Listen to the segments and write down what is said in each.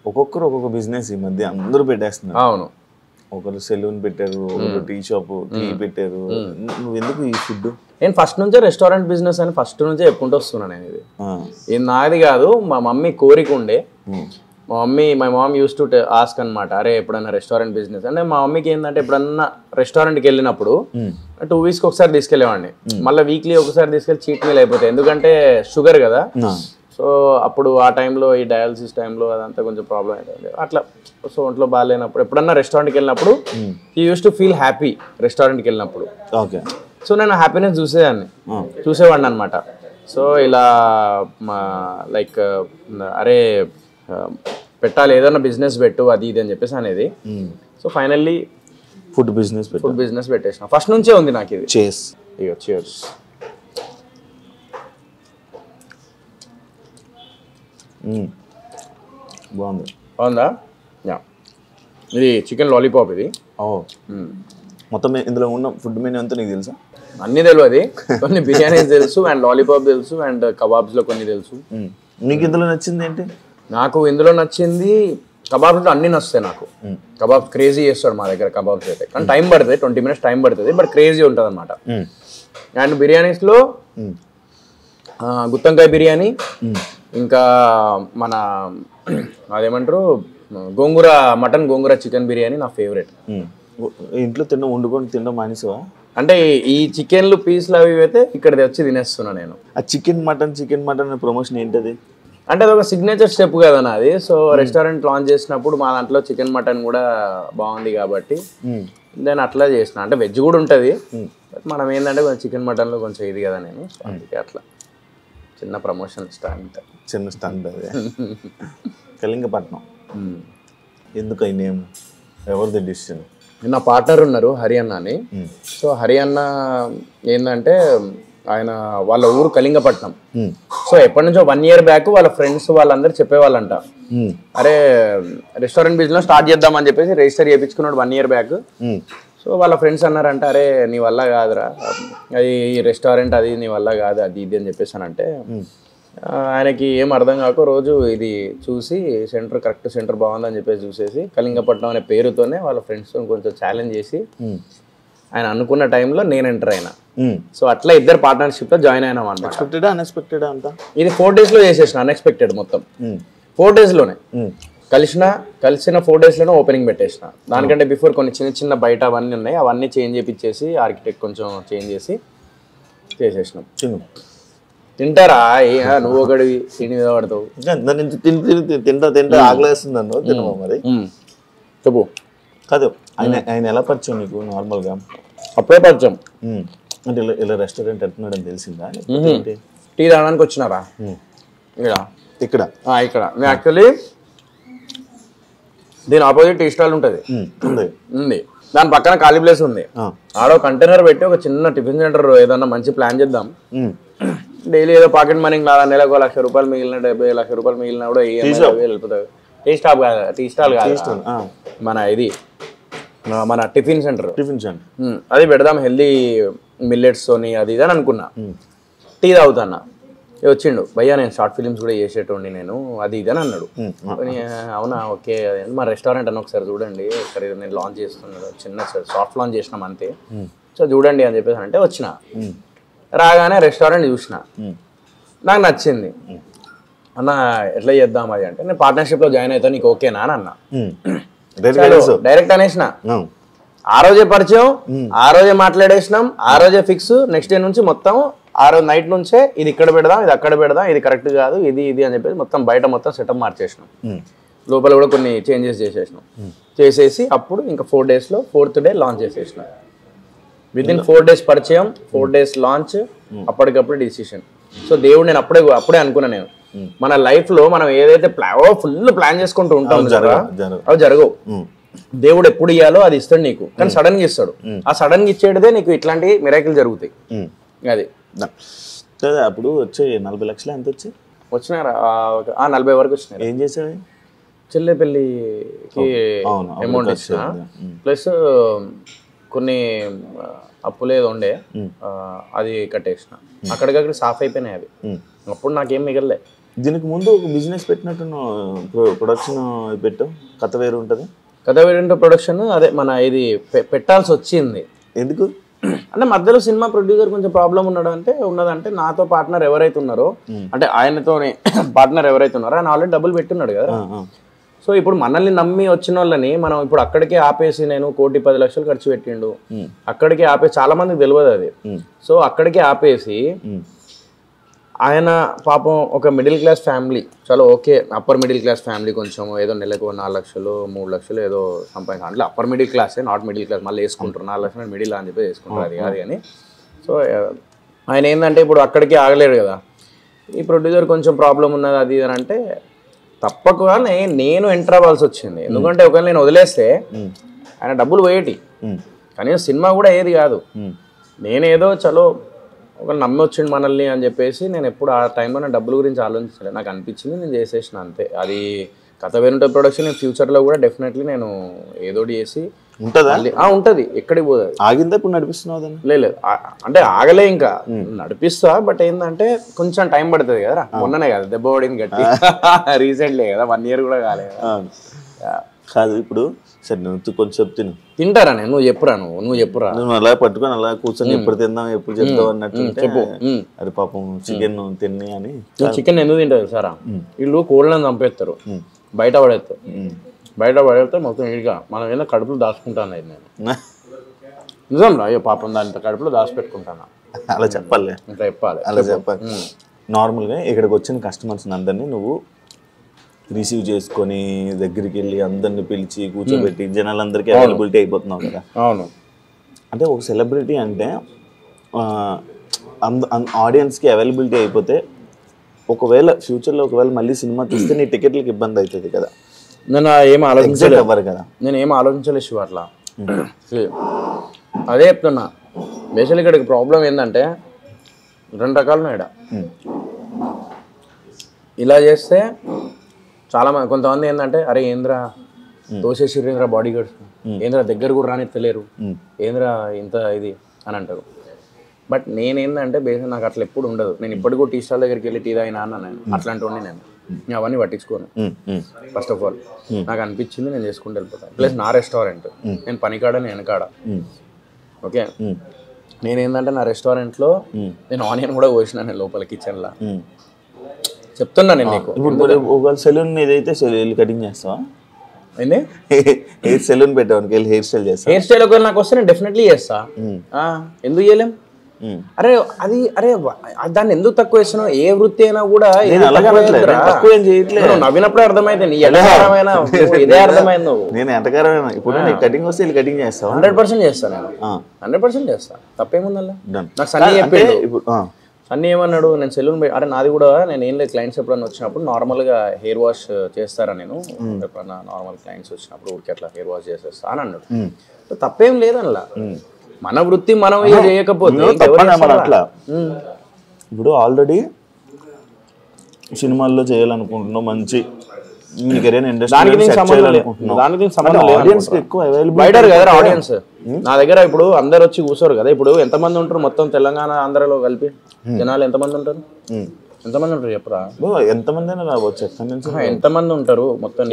ఒక్కొక్కరు ఒక్కొక్క బిజినెస్ ఈ మధ్య అందరూ పెట్టేస్తున్నారు. అవును, ఒకరు సెలూన్ పెట్టారు, ఒకరు టీ షాప్ టీ పెట్టారు. నువ్వు ఎందుకు ఈ ఫుడ్? నేను ఫస్ట్ నుంచే రెస్టారెంట్ బిజినెస్ అని ఫస్ట్ నుంచే చెప్పుకుంటూ వస్తున్నాను. నేను ఇది నాది కాదు, మా మమ్మీ కోరిక ఉండే. My mom used to ask అనమాట, అరే ఎప్పుడన్నా రెస్టారెంట్ బిజినెస్ అంటే. మా మమ్మీకి ఏంటంటే ఎప్పుడన్నా రెస్టారెంట్కి వెళ్ళినప్పుడు 2 weeks ఒకసారి తీసుకెళ్ళేవాడిని, మళ్ళీ వీక్లీ ఒకసారి తీసుకెళ్ళి చీట్ మీల్ అయిపోతాయి, ఎందుకంటే షుగర్ కదా. సో అప్పుడు ఆ టైంలో ఈ డయాలసిస్ టైంలో అదంతా కొంచెం ప్రాబ్లం అవుతుంది అట్లా. సో ఒంట్లో బాగాలేనప్పుడు ఎప్పుడన్నా రెస్టారెంట్కి వెళ్ళినప్పుడు he use to feel happy రెస్టారెంట్కి వెళ్ళినప్పుడు. ఓకే. సో నేను హ్యాపీనెస్ చూసేవాడిని అనమాట. సో ఇలా లైక్ అరే పెట్టాలి, ఏదైనా బిజినెస్ పెట్టు అది ఇది అని చెప్పేసి అనేది. సో ఫైనల్లీ ఫుడ్ బిజినెస్ పెట్టేసిన. ఫస్ట్ నుంచే ఉంది నాకు ఇది. Cheers. బాగుందా? ఇది చికెన్ లాలీపాప్. ఇది మొత్తం ఇందులో ఉన్న ఫుడ్ మెనూ అంతా నీకు తెలుసా? అన్నీ తెలియదు, కొన్ని బిర్యానీస్ తెలుసు అండ్ లాలీపాప్ తెలుసు అండ్ కబాబ్స్లో కొన్ని తెలుసు. నీకు ఇందులో నచ్చింది ఏంటి? నాకు ఇందులో నచ్చింది కబాబ్స్లో అన్నీ నచ్చుతాయి నాకు. కబాబ్ క్రేజీ చేస్తాడు మా దగ్గర కబాబ్స్ అయితే, కానీ టైం పడుతుంది, 20 minutes టైం పడుతుంది, బట్ క్రేజీ ఉంటుంది అనమాట. అండ్ బిర్యానీస్లో గుత్తంకాయ బిర్యానీ, ఇంకా మన అదేమంటారు గోంగూర మటన్, గోంగూర చికెన్ బిర్యానీ నా ఫేవరెట్. ఇంట్లో వండుకొని తినడం మానేసావా? అంటే ఈ చికెన్లు పీస్లు అవి అయితే ఇక్కడ తెచ్చి తినేస్తున్నా నేను. ఆ చికెన్ మటన్ ప్రమోషన్ ఏంటది? అంటే అది ఒక సిగ్నేచర్ స్టెప్ కదా నాది. సో రెస్టారెంట్ లాంచ్ చేసినప్పుడు మా దాంట్లో చికెన్ మటన్ కూడా బాగుంది కాబట్టి నేను అట్లా చేసిన. అంటే వెజ్ కూడా ఉంటుంది, బట్ మనం ఏంటంటే కొంచెం చికెన్ మటన్లో కొంచెం ఇది కదా నేను, అందుకే అట్లా చిన్న ప్రమోషన్ స్టాంట్. అదే కళింగపట్నం ఎందుకు ఈ నేమ్? ఎవరిది డిసిషన్? నా పార్ట్నర్ ఉన్నారు హరి అన్న అని. సో హరి అన్న ఏంటంటే ఆయన వాళ్ళ ఊరు కళింగపట్నం. సో ఎప్పటి నుంచో 1 year బ్యాక్ వాళ్ళ ఫ్రెండ్స్ వాళ్ళందరూ చెప్పేవాళ్ళంట, అరే రెస్టారెంట్ బిజినెస్ స్టార్ట్ చేద్దామని చెప్పేసి రిజిస్టర్ చేయించుకున్నాడు 1 year బ్యాక్. సో వాళ్ళ ఫ్రెండ్స్ అన్నారంట, అరే నీ వల్ల కాదురా అది రెస్టారెంట్, అది నీ వల్ల కాదు అది ఇది అని చెప్పేసానంటే ఆయనకి ఏం అర్థం కాక రోజు ఇది చూసి కరెక్ట్ సెంటర్ బాగుందని చెప్పేసి చూసేసి కళింగపట్నం అనే పేరుతోనే వాళ్ళ ఫ్రెండ్స్తో కొంచెం ఛాలెంజ్ చేసి ఆయన అనుకున్న టైంలో నేను ఎంటర్ అయినా. సో అట్లా ఇద్దరు పార్ట్నర్షిప్లో జాయిన్ అయినాం అన్నమాట. అన్ఎక్స్పెక్టెడ్ అంతా ఇది 4 daysలో చేసేసిన, అన్ఎక్స్పెక్టెడ్ మొత్తం 4 daysలోనే కలిసిన 4 daysలోనే ఓపెనింగ్ పెట్టేసిన. దానికంటే బిఫోర్ కొన్ని చిన్న బయట అవన్నీ ఉన్నాయి, అవన్నీ చేంజ్ చేయించేసి ఆర్కిటెక్ట్ కొంచెం చేంజ్ చేసి చేసేసినాం. తింటారా నువ్వు ఒకటి తిని మీద పడతావు, తింటా ఆకలేస్తుంది అన్న తినమా మరి చెప్పు. కాదు ఆయన ఎలా పరిచయం నీకు? నార్మల్గా అప్పుడే పరిచయం అంటే ఇలా రెస్టారెంట్ ఎడుతున్నాడని తెలిసిందా? టీ తాగడానికి వచ్చినారా ఇక్కడ? నేను యాక్చువల్లీ దీని ఆపోజిట్ టీ స్టాల్ ఉంటుంది, దాని పక్కన ఖాళీ ప్లేస్ ఉంది. ఆడో కంటైనర్ పెట్టి ఒక చిన్న టిఫిన్ సెంటర్ ఏదన్నా మంచి ప్లాన్ చేద్దాం. డైలీ ఏదో పాకెట్ మనీ నెలకు 1 లక్ష రూపాయలు మిగిలిన 70 లక్ష రూపాయలు మిగిలిన కూడా వెళ్ళిపోతుంది. టీ స్టాల్ కాదు, మన ఇది మన టిఫిన్ సెంటర్ అది పెడదాం, హెల్దీ మిల్లెట్స్ తోని అది ఇది అని అనుకున్నా. టీ తాగుతాన్నా, వచ్చిండు భయ్యా నేను షార్ట్ ఫిలిమ్స్ కూడా చేసేటోండి నేను అది ఇది అని అన్నాడు. అవునా ఓకే మా రెస్టారెంట్ అని ఒకసారి చూడండి, ఒకసారి నేను లాంచ్ చేస్తున్నాను, చిన్న సాఫ్ట్ లాంచ్ చేసినాం అంతే, సో చూడండి అని చెప్పేసి అంటే వచ్చిన. రాగానే రెస్టారెంట్ చూసిన, నాకు నచ్చింది. అన్న ఎట్లా చేద్దాం అది అంటే, నేను పార్ట్నర్షిప్లో జాయిన్ అవుతాను నీకు ఓకేనా అని అన్నా. డైరెక్ట్ అనేసిన. ఆ రోజే పరిచయం, ఆ రోజే మాట్లాడేసినాం, ఆ రోజే ఫిక్స్. నెక్స్ట్ డే నుంచి మొత్తం ఆ రోజు నైట్ నుంచే ఇది ఇక్కడ పెడదాం, ఇది అక్కడ పెడదాం, ఇది కరెక్ట్ కాదు, ఇది అని చెప్పేసి మొత్తం బయట మొత్తం సెటప్ మార్చేసినాం. లోపల కూడా కొన్ని చేంజెస్ చేసేసినాం. చేసేసి అప్పుడు ఇంకా 4 daysలో 4th day లాంచ్ చేసేసినాం. వితిన్ 4 days పరిచయం, 4 days లాంచ్, అప్పటికప్పుడు డిసిషన్. సో దేవుడు నేను అప్పుడే అనుకున్నా, నేను మన లైఫ్ లో మనం ఏదైతే ఫుల్ ప్లాన్ చేసుకుంటూ ఉంటాం అవి జరగవు. దేవుడు ఎప్పుడు ఇయ్యాలో అది ఇస్తాడు నీకు, కానీ సడన్ గా ఇస్తాడు. ఆ సడన్ గా ఇచ్చేదే నీకు ఇట్లాంటి మిరాకిల్ జరుగుతాయి. అది అప్పుడు వచ్చే 40 లక్షలు ఎంత వచ్చినారా? 40 వరకు వచ్చినాయి. ఏం చేసావు? చెల్లె పెళ్ళికి అమౌంట్ ఇచ్చిన, ప్లస్ కొన్ని అప్పులేదో ఉండే అది కట్టేసిన. అక్కడికక్కడ సాఫ్ అయిపోయినాయి అవి. అప్పుడు నాకేం మిగలలే. దీనికి ముందు ఒక బిజినెస్ పెట్టినట్టు ప్రొడక్షన్ పెట్టావు, కథ వేరు ఉంటుంది. కథ వేరేంటో ప్రొడక్షన్ అదే మన ఇది పెట్టాల్సి వచ్చింది. ఎందుకు అంటే మధ్యలో సినిమా ప్రొడ్యూసర్ కొంచెం ప్రాబ్లం ఉన్నదంటే నాతో పార్ట్నర్ ఎవరైతే ఉన్నారో, అంటే ఆయనతోనే పార్ట్నర్ ఎవరైతే ఉన్నారో ఆయన ఆల్రెడీ డబ్బులు పెట్టున్నాడు కదా. సో ఇప్పుడు మనల్ని నమ్మి వచ్చిన వాళ్ళని మనం ఇప్పుడు అక్కడికే ఆపేసి నేను 1,10,00,000 ఖర్చు పెట్టిండు, అక్కడికే ఆపేసి, చాలా మందికి తెలియదు అది. సో అక్కడికే ఆపేసి ఆయన పాపం ఒక మిడిల్ క్లాస్ ఫ్యామిలీ, చాలా okay upper middle class family, కొంచెం ఏదో నెలకు 4 లక్షలు 3 లక్షలు ఏదో సంపాదించాలి, అంటే అప్పర్ మిడిల్ క్లాసే, నాట్ మిడిల్ క్లాస్. మళ్ళీ వేసుకుంటారు 4 లక్షలు మిడిల్ అని చెప్పి వేసుకుంటారు, అది కాదు కానీ. సో ఆయన ఏంటంటే ఇప్పుడు అక్కడికి ఆగలేడు కదా, ఈ ప్రొడ్యూసర్ కొంచెం ప్రాబ్లం ఉన్నది అది అని అంటే తప్పకుండా నేను ఎంటర్ అవ్వాల్సి వచ్చింది. ఎందుకంటే ఒకవేళ నేను వదిలేస్తే ఆయన డబ్బులు పోయేటి, కనీసం సినిమా కూడా ఏది కాదు. నేనేదో చలో ఒకళ్ళు నమ్మి వచ్చిండు మనల్ని అని చెప్పేసి నేను ఎప్పుడు ఆ టైంలో నా డబ్బుల గురించి ఆలోచించలేదు. నాకు అనిపించింది నేను చేసేసిన అంతే. అది కథ వేరుంటే ప్రొడక్షన్ నేను ఫ్యూచర్లో కూడా డెఫినెట్లీ నేను ఏదోటి చేసి ఉంటుందా? ఉంటుంది, ఎక్కడికి పోదు. ఆగిందా ఇప్పుడు నడిపిస్తున్నావు? లేదు అంటే ఆగలే, ఇంకా నడిపిస్తా. బట్ ఏంటంటే కొంచెం టైం పడుతుంది కదా, మొన్ననే కదా దెబ్బ పడింది గట్టి, రీసెంట్లీ కదా, 1 year కూడా కాలేదు కాదు. ఇప్పుడు సరే నువ్వు కొంచెం తింటారా? నువ్వు చెప్పురా, నువ్వు చెప్పురా. నువ్వు అలా పట్టుకొని అలా కూర్చొని ఎప్పుడు తిందాం ఎప్పుడు చెప్తావు అన్నట్టు చెప్పు. అది పాపం చికెన్ తిని అని. చికెన్ ఎందుకు తింటారు సారా? వీళ్ళు కోళ్ళని చంపేస్తారు, బయట పడేస్తే మొత్తం ఇడిగా మనం ఏదో కడుపులో దాచుకుంటాను నేను. నిజం రా, అయ్యో పాపం దాని కడుపులో దాచిపెట్టుకుంటాను. అలా చెప్పాలి, ఇంకా చెప్పాలి, అలా చెప్పాలి. నార్మల్గా ఇక్కడికి వచ్చిన కస్టమర్స్ని అందరినీ నువ్వు రిసీవ్ చేసుకొని దగ్గరికి వెళ్ళి అందరిని పిలిచి కూర్చోబెట్టి జనాలందరికీ అవైలబిలిటీ అయిపోతున్నావు కదా. అవును. అంటే ఒక సెలబ్రిటీ అంటే ఆడియన్స్కి అవైలబిలిటీ అయిపోతే ఒకవేళ ఫ్యూచర్లో ఒకవేళ మళ్ళీ సినిమా తీస్తే నీ టికెట్లకు ఇబ్బంది అవుతుంది కదా. నేను ఏం ఆలోచించలేదు అవ్వరు కదా. నేను ఏం ఆలోచించలేదు శివ అట్లా. అదే చెప్తున్నా, బేసికలీ ఇక్కడికి ప్రాబ్లం ఏంటంటే 2 రకాలు ఉన్నాయి. ఇలా చేస్తే చాలా మంది, కొంతమంది ఏంటంటే అరే ఏంద్రా తోసేసిర్రేంద్ర బాడీ గార్డ్స్, ఏంద్రా దగ్గర కూడా రానిత్తలేరు, ఏంద్రా ఇంత ఇది అని అంటారు. బట్ నేనేందంటే బేసిక్ నాకు అట్లా ఎప్పుడు ఉండదు. నేను ఇప్పటికీ టీ స్టాల్ దగ్గరికి వెళ్ళి టీ తాగినా అన్న నేను అట్లాంటి వాడిని. నేను అవన్నీ పట్టించుకోను. ఫస్ట్ ఆఫ్ ఆల్ నాకు అనిపించింది నేను చేసుకుంటూ వెళ్ళిపోతాను. ప్లస్ నా రెస్టారెంట్, నేను పనికాడ నేను వెనకాడ. ఓకే, నేనేందంటే నా రెస్టారెంట్లో నేను ఆనియన్ కూడా కోసిన నేను లోపల కిచెన్లో. చెప్తున్నా నేను నీకు. ఇప్పుడు సెలూన్ ఏదైతే కటింగ్ చేస్తావా? ఏంది హెయిర్ సెలూన్ పెట్టావు, హెయిర్ స్టైల్ చేస్తా. హెయిర్ స్టైల్ ఒకవేళ నాకు వస్తే నేను డెఫినెట్లీ చేస్తా. ఎందుకు చేయలేం? అరే అది అరే దాన్ని ఎందుకు తక్కువ చేస్తున్నావు? ఏ వృత్తి అయినా కూడా నవ్వినప్పుడే అర్థమైంది, నీ ఎటకారమైన ఇదే అర్థమైంది. నేను ఎటకారమైన ఇప్పుడు కటింగ్ వస్తే కటింగ్ చేస్తావు. 100% చేస్తాను నేను, 100% చేస్తా. తప్పేముందల్లా. నాకు సన్నీ చెప్పాడు, సన్నీ ఏమన్నాడు, నేను సెలూన్ అరే నాది కూడా నేను ఏం లేదు, క్లయింట్స్ ఎప్పుడన్నా వచ్చినప్పుడు నార్మల్గా హెయిర్ వాష్ చేస్తారా, నేను ఎప్పుడన్నా నార్మల్ క్లయింట్స్ వచ్చినప్పుడు ఊరికి అట్లా హెయిర్ వాష్ చేసేస్తా అని అన్నాడు. తప్పేం లేదనలా, మన వృత్తి మనం చేయకపోతే అట్లా. ఇప్పుడు ఆల్రెడీ సినిమాల్లో చేయాలనుకుంటున్నావు, మంచి ఆడియన్స్ నా దగ్గర ఇప్పుడు అందరు వచ్చి కూర్చోరు కదా. ఇప్పుడు ఎంతమంది ఉంటారు మొత్తం తెలంగాణ ఆంధ్రలో కలిపి జనాలు ఎంతమంది ఉంటారు? ఎంతమంది ఉంటారు చెప్పరా? ఎంతమంది అయినా రావచ్చు. ఎంతమంది ఉంటారు మొత్తం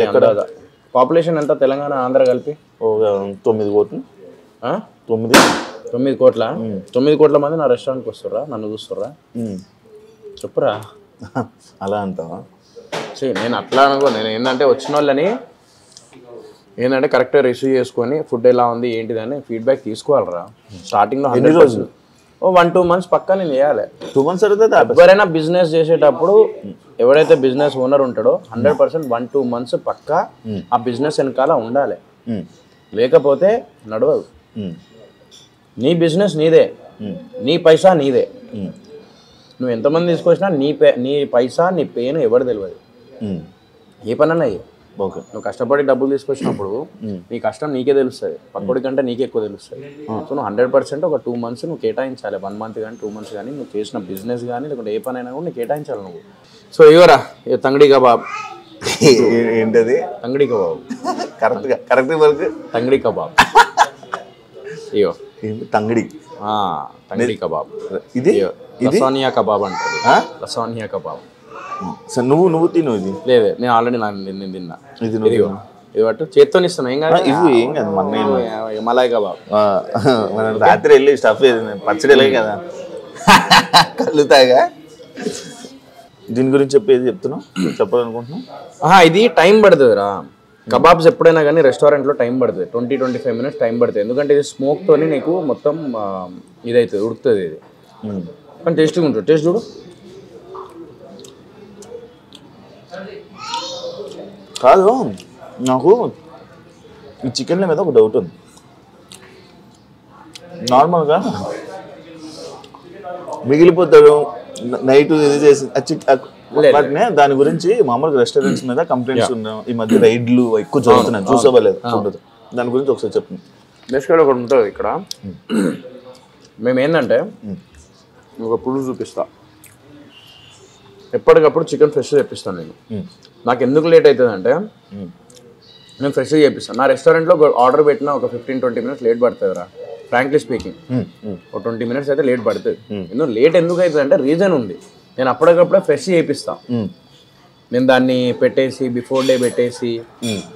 పాపులేషన్ ఎంత తెలంగాణ ఆంధ్ర కలిపి? 9 కోట్లు. 9 కోట్ల? 9 కోట్ల మంది నా రెస్టారెంట్కి వస్తుర్రా, నన్ను చూస్తుర్రా? చెప్పురా. అలా అంటావా? నేను అట్లా అనుకో. నేను ఏంటంటే వచ్చిన వాళ్ళని ఏంటంటే కరెక్ట్గా రిసీవ్ చేసుకొని ఫుడ్ ఎలా ఉంది ఏంటిదని ఫీడ్బ్యాక్ తీసుకోవాలరా. స్టార్టింగ్లో 100% 1-2 months పక్కా నేను చేయాలి. 2 months అయితే ఎవరైనా బిజినెస్ చేసేటప్పుడు ఎవరైతే బిజినెస్ ఓనర్ ఉంటాడో 100% 1-2 months పక్కా ఆ బిజినెస్ వెనకాల ఉండాలి. లేకపోతే నడవదు. నీ బిజినెస్ నీదే, నీ పైసా నీదే. నువ్వు ఎంతమంది తీసుకొచ్చినా నీ పైసా నీ పేను ఎవరు తెలియదు. ఏ పని అన్నా ఓకే, నువ్వు కష్టపడి డబ్బులు తీసుకొచ్చినప్పుడు నీ కష్టం నీకే తెలుస్తుంది, పక్కడి కంటే నీకే ఎక్కువ తెలుస్తుంది. సో నువ్వు 100% ఒక 2 months నువ్వు కేటాయించాలి. 1 month కానీ 2 months కానీ నువ్వు చేసిన బిజినెస్ కానీ లేకుంటే ఏ పని అయినా కూడా నువ్వు కేటాయించాలి నువ్వు. సో ఇవరా తంగడి కబాబ్. ఏంటది? Tangdi kebab. Correct work. Tangdi kebab. ఇయో తంగడి తంగడి కబాబ్. ఇది లసానియా కబాబ్ అంటారు. Lasagna kebab. సరే నువ్వు తిను ఇది. లేదు నేను ఆల్రెడీ నేను తిన్నా. ఇది ఇది పట్టు చేత్తో ఇస్తాను. ఏం కాదు, ఇవి ఏం కాదు. మలాయ్ కబాబ్ మనం రాత్రి వెళ్ళి స్టఫ్ పచ్చడిలే కదా కలుతాగా. దీని గురించి చెప్పేది చెప్పాలనుకుంటున్నా. ఇది టైం పడుతుంది రా. కబాబ్స్ ఎప్పుడైనా కానీ రెస్టారెంట్లో టైం పడుతుంది, 20-25 minutes టైం పడుతుంది. ఎందుకంటే ఇది స్మోక్తోని నీకు మొత్తం ఇదవుతుంది, ఉడుకుతుంది ఇది. కానీ టేస్ట్గా ఉంటుంది. టేస్ట్ చూడు. కాదు, నాకు ఈ చికెన్ల మీద ఒక డౌట్ ఉంది. నార్మల్గా మిగిలిపోతాడు నైట్ ఇది చేసి దాని గురించి మామూలుగా రెస్టారెంట్స్ మీద కంప్లైంట్స్ ఉన్నాయి. ఈ మధ్య రైడ్లు ఎక్కువ జరుగుతున్నాయి, చూసేవాలేదు. దాని గురించి ఒకసారి చెప్పండి. బేసిక్గా ఒకటి ఉంటుంది ఇక్కడ. మేము ఏంటంటే ఒక పులుసు చూపిస్తా, ఎప్పటికప్పుడు చికెన్ ఫ్రెష్ తెప్పిస్తాను నేను. నాకు ఎందుకు లేట్ అవుతుంది అంటే నేను ఫ్రెష్గా చేపిస్తాను. నా రెస్టారెంట్లో ఆర్డర్ పెట్టిన ఒక 15-20 minutes లేట్ పడుతుంది రా, ఫ్రాంక్లీ స్పీకింగ్. ఒక 20 minutes అయితే లేట్ పడుతుంది. లేట్ ఎందుకు అవుతుంది అంటే రీజన్ ఉంది. నేను అప్పటికప్పుడే ఫ్రెష్ చేపిస్తా. నేను దాన్ని పెట్టేసి బిఫోర్ డే పెట్టేసి,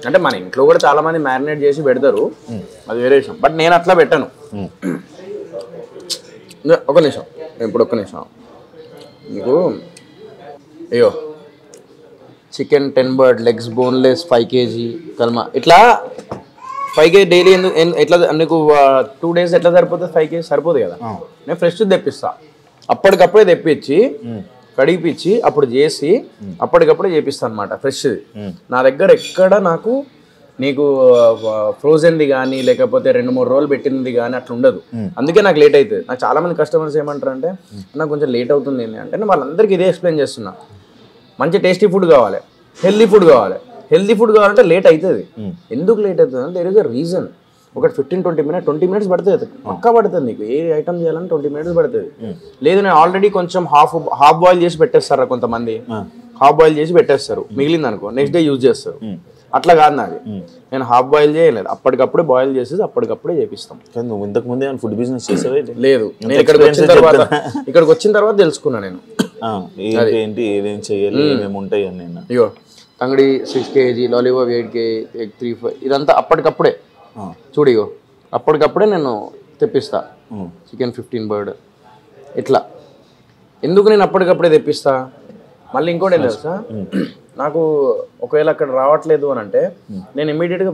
అంటే మన ఇంట్లో కూడా చాలా మంది మ్యారినేట్ చేసి పెడతారు, అది వేరే విషయం. బట్ నేను అట్లా పెట్టాను. ఒక నిమిషం, ఇప్పుడు ఒక్క నిమిషం. మీకు అయ్యో chicken 10 bird legs boneless 5 kg kalma, ఇట్లా 5 kg డైలీ ఎందుకు ఎట్లా నీకు 2 days ఎట్లా సరిపోతుంది? 5 kg సరిపోదు కదా. నేను ఫ్రెష్ తెప్పిస్తా, అప్పటికప్పుడే తెప్పించి కడిగిపించి అప్పుడు చేసి అప్పటికప్పుడే చేపిస్తాను అనమాట ఫ్రెష్ది. నా దగ్గర ఎక్కడ నీకు ఫ్రోజన్ది కానీ లేకపోతే 2-3 రోజులు పెట్టినది కానీ అట్లా ఉండదు. అందుకే నాకు లేట్ అవుతుంది. నాకు చాలా మంది కస్టమర్స్ ఏమంటారు అంటే నాకు కొంచెం లేట్ అవుతుంది అంటే, నేను వాళ్ళందరికీ ఇదే ఎక్స్ప్లెయిన్ చేస్తున్నా. మంచి టేస్టీ ఫుడ్ కావాలి, హెల్దీ ఫుడ్ కావాలి. హెల్దీ ఫుడ్ కావాలంటే లేట్ అవుతుంది. ఎందుకు లేట్ అవుతుంది అంటే దేర్ ఇస్ అ రీజన్. ఒక 20 minutes పడుతుంది, పక్కా పడుతుంది. నీకు ఏ ఐటమ్ చేయాలని 20 minutes పడుతుంది. లేదు నేను ఆల్రెడీ కొంచెం హాఫ్ బాయిల్ చేసి పెట్టేస్తారా కొంతమంది, హాఫ్ బాయిల్ చేసి పెట్టేస్తారు, మిగిలింది అనుకో నెక్స్ట్ డే యూజ్ చేస్తారు. అట్లా కాదు నాది. నేను హాఫ్ బాయిల్ చేయలేదు, అప్పటికప్పుడే బాయిల్ చేసేసి అప్పటికప్పుడే చేపిస్తాం. నువ్వు ఇంతకు ముందే ఫుడ్ బిజినెస్ చేసావే? లేదు, నేను ఇక్కడికి వచ్చిన తర్వాత తెలుసుకున్నా నేను ఏంటి ఏమేమి చేయాలి, ఏమేమి ఉంటాయి అని. అయ్యో తంగడి 6 kg, లాలీపాప్ 8 kg, ఎగ్ 3-5, ఇదంతా అప్పటికప్పుడే. చూడు ఇగో అప్పటికప్పుడే నేను తెప్పిస్తా. చికెన్ 15 bird ఇట్లా. ఎందుకు నేను అప్పటికప్పుడే తెప్పిస్తా? మళ్ళీ ఇంకోటి ఏం తెలుసా, నాకు ఒకవేళ అక్కడ రావట్లేదు అని అంటే నేను ఇమీడియట్గా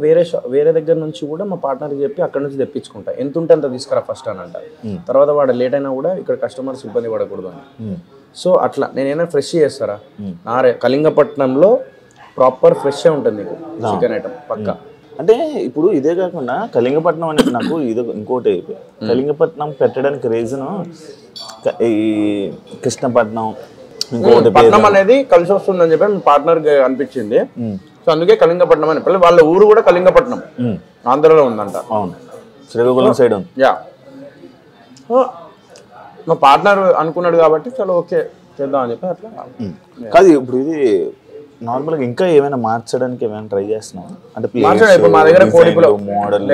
వేరే దగ్గర నుంచి కూడా మా పార్ట్నర్కి చెప్పి అక్కడ నుంచి తెప్పించుకుంటా. ఎంత ఉంటే అంత తీసుకురా ఫస్ట్ అని అంట. తర్వాత వాడు లేట్ అయినా కూడా ఇక్కడ కస్టమర్స్ ఇబ్బంది పడకూడదు అని. సో అట్లా నేనైనా ఫ్రెష్ చేస్తారా. నా కళింగపట్నంలో ప్రాపర్ ఫ్రెష్ ఉంటుంది నీకు చికెన్ ఐటమ్ పక్కా. అంటే ఇప్పుడు ఇదే కాకుండా కళింగపట్నం అనేది నాకు ఇది ఇంకోటి కళింగపట్నం పెట్టడానికి రీజన్ ఈ కృష్ణపట్నం ఇంకోటి పట్నం అనేది కలిసి వస్తుందని చెప్పి మీ పార్ట్నర్ అనిపించింది. సో అందుకే కళింగపట్నం అని. వాళ్ళ ఊరు కూడా కళింగపట్నం ఆంధ్రలో ఉందంట. అవును, శ్రీకాకుళం సైడ్ ఉంది. యా, మా పార్ట్నర్ అనుకున్నాడు కాబట్టి చలో ఓకే చేద్దాం అని చెప్పి అట్లా. కాదు ఇప్పుడు ఇది నార్మల్గా ఇంకా ఏమైనా మార్చడానికి ఏమైనా ట్రై చేస్తున్నాం అంటే మా దగ్గర మోడల్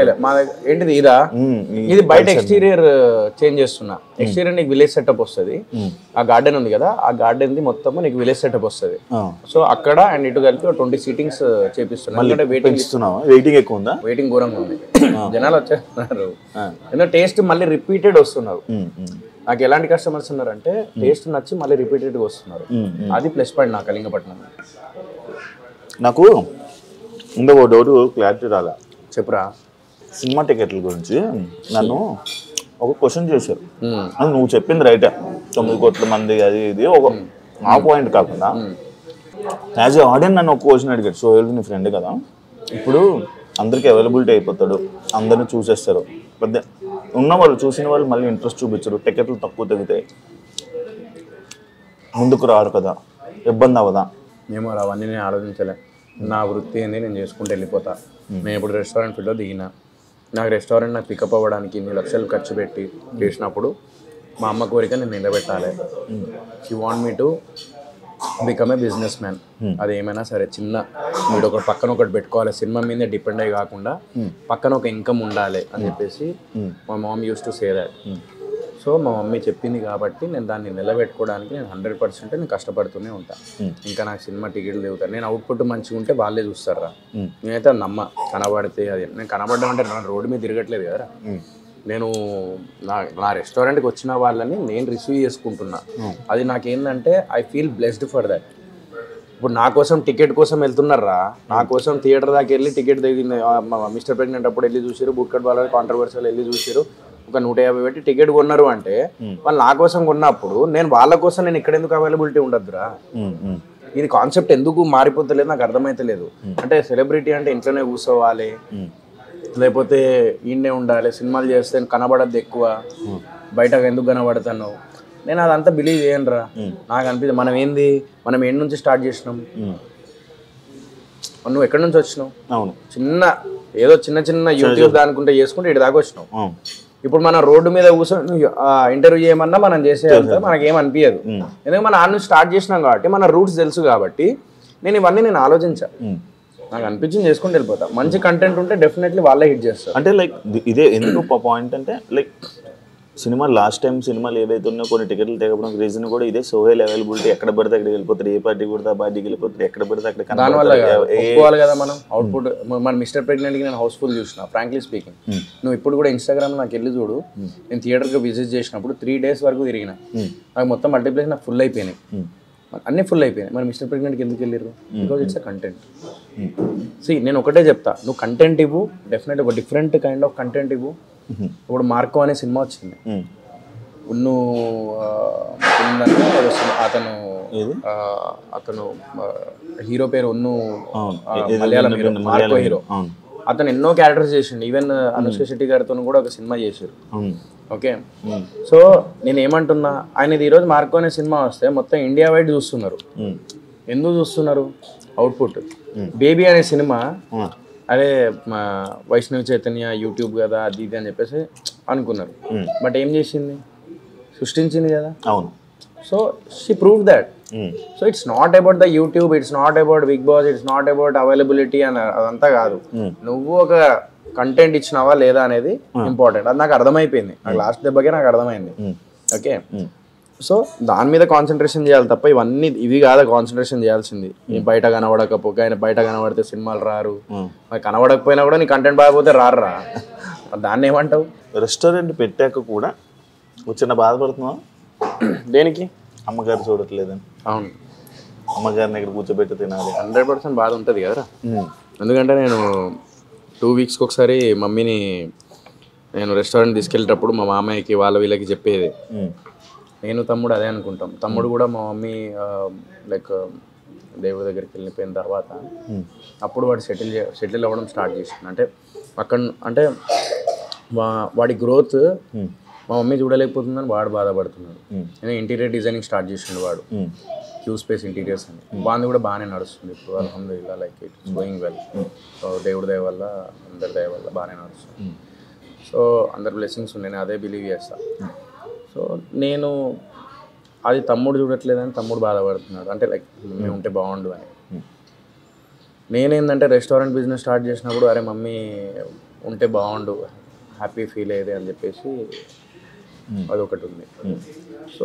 ఏంటిది ఇదా, ఇది బయట ఎక్స్టీరియర్ చేంజ్ చేస్తున్నా. ఎక్స్టీరియర్ నీకు విలేజ్ సెటప్ వస్తుంది. ఆ గార్డెన్ ఉంది కదా, ఆ గార్డెన్ ది మొత్తం నీకు విలేజ్ సెటప్ వస్తుంది. సో అక్కడ అండ్ ఇటు కలిపి 20 seatings చేపిస్తున్నా. వెయిటింగ్ ఎక్కువ ఉందా? వెయిటింగ్ ఘోరంగా ఉంది. జనాలు వచ్చేస్తున్నారు, ఎందుకంటే టేస్ట్ మళ్ళీ రిపీటెడ్ వస్తున్నారు. నాకు ఎలాంటి కస్టమర్స్ ఉన్నారంటే టేస్ట్ నచ్చి మళ్ళీ రిపీటెడ్గా వస్తున్నారు. అది ప్లస్ పాయింట్ నాకు కళింగపట్నం. నాకు ఇంకొక డౌట్ క్లారిటీ రాలా, చెప్పురా. సినిమా టికెట్ల గురించి నన్ను ఒక క్వశ్చన్ చేశారు. నువ్వు చెప్పింది రైటే, 9 కోట్ల మంది అది ఇది ఒక ఆ పాయింట్ కాకుండా యాజ్ ఏ ఆడియన్స్ నన్ను ఒక క్వశ్చన్ అడిగాడు. సో నీ ఫ్రెండ్ కదా, ఇప్పుడు అందరికి అవైలబిలిటీ అయిపోతాడు, అందరిని చూసేస్తారు, పెద్ద ఉన్న వాళ్ళు చూసిన వాళ్ళు మళ్ళీ ఇంట్రెస్ట్ చూపించరు, టికెట్లు తక్కువ తగ్గుతాయి, ముందుకు రారు కదా, ఇబ్బంది అవ్వదా? ఏమో అవన్నీ నేను ఆలోచించలే. నా వృత్తి ఏంది, నేను చేసుకుంటూ వెళ్ళిపోతా. నేను ఇప్పుడు రెస్టారెంట్ ఫీల్డ్లో దిగిన, నాకు రెస్టారెంట్ నాకు పికప్ అవ్వడానికి ఇన్ని లక్షలు ఖర్చు పెట్టి చేసినప్పుడు మా అమ్మ కోరిక నేను నిలబెట్టాలి. She want me to become a business man. అది ఏమైనా సరే చిన్న వీడు ఒకటి పక్కన ఒకటి పెట్టుకోవాలి, సినిమా మీదే డిపెండ్ అయ్యి కాకుండా పక్కన ఒక ఇన్కమ్ ఉండాలి అని చెప్పేసి మా mom used to say that. So మా మమ్మీ చెప్పింది కాబట్టి నేను దాన్ని నిలబెట్టుకోవడానికి నేను 100% నేను కష్టపడుతూనే ఉంటాను. ఇంకా నాకు సినిమా టికెట్లు దిగుతాను. నేను అవుట్పుట్ మంచిగా ఉంటే వాళ్ళే చూస్తారా. నేనైతే అది నమ్మ కనబడితే అది నేను కనబడ్డామంటే నా రోడ్డు మీద తిరగట్లేదు కదా. నేను నా రెస్టారెంట్కి వచ్చిన వాళ్ళని నేను రిసీవ్ చేసుకుంటున్నా. అది నాకేంటంటే I feel blessed for that. ఇప్పుడు నా కోసం టికెట్ కోసం వెళ్తున్నారా, నా కోసం థియేటర్ దాకా వెళ్ళి టికెట్ దిగింది మిస్టర్ ప్రెగ్నెంట్ అప్పుడు వెళ్ళి చూసారు, బుట్కట్ వాళ్ళ కాంట్రవర్సీలు వెళ్ళి చూసారు, ఒక 150 పెట్టి టికెట్ కొన్నారు అంటే వాళ్ళు నా కోసం కొన్నప్పుడు నేను వాళ్ళ కోసం నేను ఇక్కడ ఎందుకు అవైలబిలిటీ ఉండద్దురా. ఇది కాన్సెప్ట్ ఎందుకు మారిపోతలేదు నాకు అర్థమైతలేదు. అంటే సెలబ్రిటీ అంటే ఇంట్లోనే కూర్చోవాలి, లేకపోతే ఈయనే ఉండాలి, సినిమాలు చేస్తే కనబడద్దు ఎక్కువ, బయటకు ఎందుకు కనబడతాను. నేను అదంతా బిలీవ్ చేయనురా. నాకు అనిపిస్తుంది మనం ఏంటి నుంచి స్టార్ట్ చేసినాం, నువ్వు ఎక్కడి నుంచి వచ్చినావు, ఏదో చిన్న యూట్యూబ్ దానికుంటే చేసుకుంటే ఇటు దాకా వచ్చినావు. ఇప్పుడు మనం రోడ్డు మీద కూర్చొని ఇంటర్వ్యూ చేయమన్నా మనం చేసేంత మనకేం అనిపించదు. ఎందుకంటే మనం ఆడ నుంచి స్టార్ట్ చేసినాం కాబట్టి మన రూట్స్ తెలుసు కాబట్టి నేను ఆలోచించా. నాకు అనిపించింది చేసుకుంటూ వెళ్ళిపోతా. మంచి కంటెంట్ ఉంటే డెఫినెట్లీ వాళ్ళే హిట్ చేస్తారు. అంటే లైక్ ఇదే ఎందుకు పాయింట్ అంటే లైక్ సినిమా లాస్ట్ టైం సినిమాలు ఏవైతే ఉన్నాయో కొన్ని టికెట్లు తెగడం రీజన్ కూడా ఇదే. సోహెల్ అవైలబిలిటీ ఎక్కడ పడితే అక్కడికి వెళ్ళిపోతారు, ఏ పార్టీ కూడా ఆ పార్టీకి వెళ్ళిపోతారు, ఎక్కడ పడితే అక్కడ. దానివల్ల ఒప్పుకోవాలి కదా మనం అవుట్పుట్. మన మిస్టర్ ప్రెగ్నెంట్కి నేను హౌస్ఫుల్ చూసిన ఫ్రాంక్లీ స్పీకింగ్. నువ్వు ఇప్పుడు కూడా ఇన్స్టాగ్రామ్ నాకు వెళ్ళి చూడు, నేను థియేటర్కి విజిట్ చేసినప్పుడు 3 days వరకు తిరిగిన, నాకు మొత్తం మల్టీప్లెక్స్ నాకు ఫుల్ అయిపోయినాయి, అన్నీ ఫుల్ అయిపోయినాయి. మరి మిస్టర్ ప్రెగ్నెంట్కి ఎందుకు వెళ్ళిర్రు? Because it's a content. నేను ఒకటే చెప్తా, నువ్వు కంటెంట్ ఇవ్వు, డెఫినెట్ ఒక డిఫరెంట్ కైండ్ ఆఫ్ కంటెంట్ ఇవ్వు. ఇప్పుడు మార్కో అనే సినిమా వచ్చింది, అతను హీరో పేరు మలయాళం హీరో మార్కో హీరో. అతను ఎన్నో క్యారెక్టర్స్ చేసిండు, ఈవెన్ అనుష్క శెట్టి గారితో కూడా ఒక సినిమా చేశారు. ఓకే, సో నేను ఏమంటున్నా, ఆయనది ఈరోజు మార్కో అనే సినిమా వస్తే మొత్తం ఇండియా వైడ్ చూస్తున్నారు. ఎందుకు చూస్తున్నారు? అవుట్పుట్. బేబీ అనే సినిమా అదే వైష్ణవి చైతన్య యూట్యూబ్ కదా అది ఇది అని చెప్పేసి అనుకున్నారు. బట్ ఏం చేసింది? సృష్టించింది కదా. అవును. So she prove that. So it's not about the YouTube, it's not about Bigg Boss, it's not about availability అని అదంతా కాదు. నువ్వు ఒక కంటెంట్ ఇచ్చినావా లేదా అనేది ఇంపార్టెంట్. అది నాకు అర్థమైపోయింది, నాకు లాస్ట్ దెబ్బకే నాకు అర్థమైంది. ఓకే, సో దాని మీద కాన్సన్ట్రేషన్ చేయాలి తప్ప ఇవి కాదా కాన్సన్ట్రేషన్ చేయాల్సింది. బయట కనబడకపోక ఆయన బయట కనబడితే సినిమాలు రారు, మరి కనబడకపోయినా కూడా నీ కంటెంట్ బాగపోతే రారురా. దాన్ని ఏమంటావు? రెస్టారెంట్ పెట్టాక కూడా వచ్చిన బాధపడుతున్నావా? దేనికి? అమ్మగారు చూడట్లేదని. అవును, అమ్మగారిని ఇక్కడ కూర్చోబెట్టి తినాలి. 100% బాధ ఉంటుంది కదరా. ఎందుకంటే నేను 2 weeksకి ఒకసారి మమ్మీని నేను రెస్టారెంట్ తీసుకెళ్ళేటప్పుడు మా మామయ్యకి వీళ్ళకి చెప్పేది. నేను తమ్ముడు అదే అనుకుంటాం. తమ్ముడు కూడా మా మమ్మీ లైక్ దేవుడి దగ్గరికి వెళ్ళిపోయిన తర్వాత అప్పుడు వాడు సెటిల్ అవ్వడం స్టార్ట్ చేసింది. అంటే అక్కడ అంటే వాడి గ్రోత్ మా మమ్మీ చూడలేకపోతుందని వాడు బాధపడుతున్నాడు. నేను ఇంటీరియర్ డిజైనింగ్ స్టార్ట్ చేసిండు వాడు, క్యూ స్పేస్ ఇంటీరియర్స్ అని. బాగుంది, కూడా బాగానే నడుస్తుంది ఇప్పుడు అల్హమ్దులిల్లాహ్, like it's going well. So దేవుడి దయ వల్ల అందరి దయ వల్ల బాగానే నడుస్తుంది. సో అందరి బ్లెస్సింగ్స్ ఉన్నాయి, నేను అదే బిలీవ్ చేస్తాను. సో నేను అది తమ్ముడు చూడట్లేదని తమ్ముడు బాధపడుతున్నాడు, అంటే లైక్ మమ్మీ ఉంటే బాగుండు అని. నేనేందంటే రెస్టారెంట్ బిజినెస్ స్టార్ట్ చేసినప్పుడు అరే మమ్మీ ఉంటే బాగుండు, హ్యాపీ ఫీల్ అయ్యేది అని చెప్పేసి అదొకటి ఉంది. సో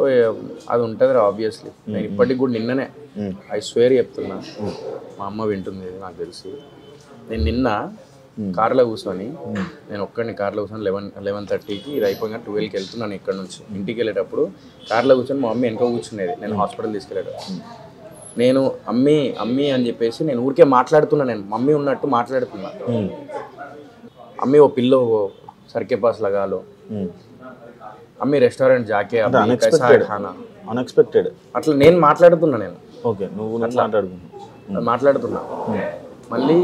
అది ఉంటుంది ఆబ్వియస్లీ. నేను ఇప్పటికి కూడా నిన్ననే ఐ స్వేర్ చెప్తున్నా, మా అమ్మ వింటుంది నాకు తెలిసి, నేను నిన్న కార్లో కూర్చొని నేను ఒక్కడిని కార్లో కూర్చొని 11:30కి ఇది అయిపోయినా 12కి వెళ్తున్నాను ఇక్కడ నుంచి. ఇంటికి వెళ్ళేటప్పుడు కార్లో కూర్చొని మా మమ్మీ వెనక కూర్చునేది, నేను హాస్పిటల్ తీసుకెళ్ళేటప్పుడు. నేను అమ్మీ అమ్మీ అని చెప్పేసి నేను ఊరికే మాట్లాడుతున్నా, నేను మమ్మీ ఉన్నట్టు మాట్లాడుతున్నా. అమ్మీ ఓ పిల్లో సర్కే పాస్ లగాలో, అమ్మీ రెస్టారెంట్ జాకే అన్ఎక్స్పెక్టెడ్ అట్లా నేను మాట్లాడుతున్నా. నేను ఓకే, నువ్వు మాట్లాడుతున్నా. మళ్ళీ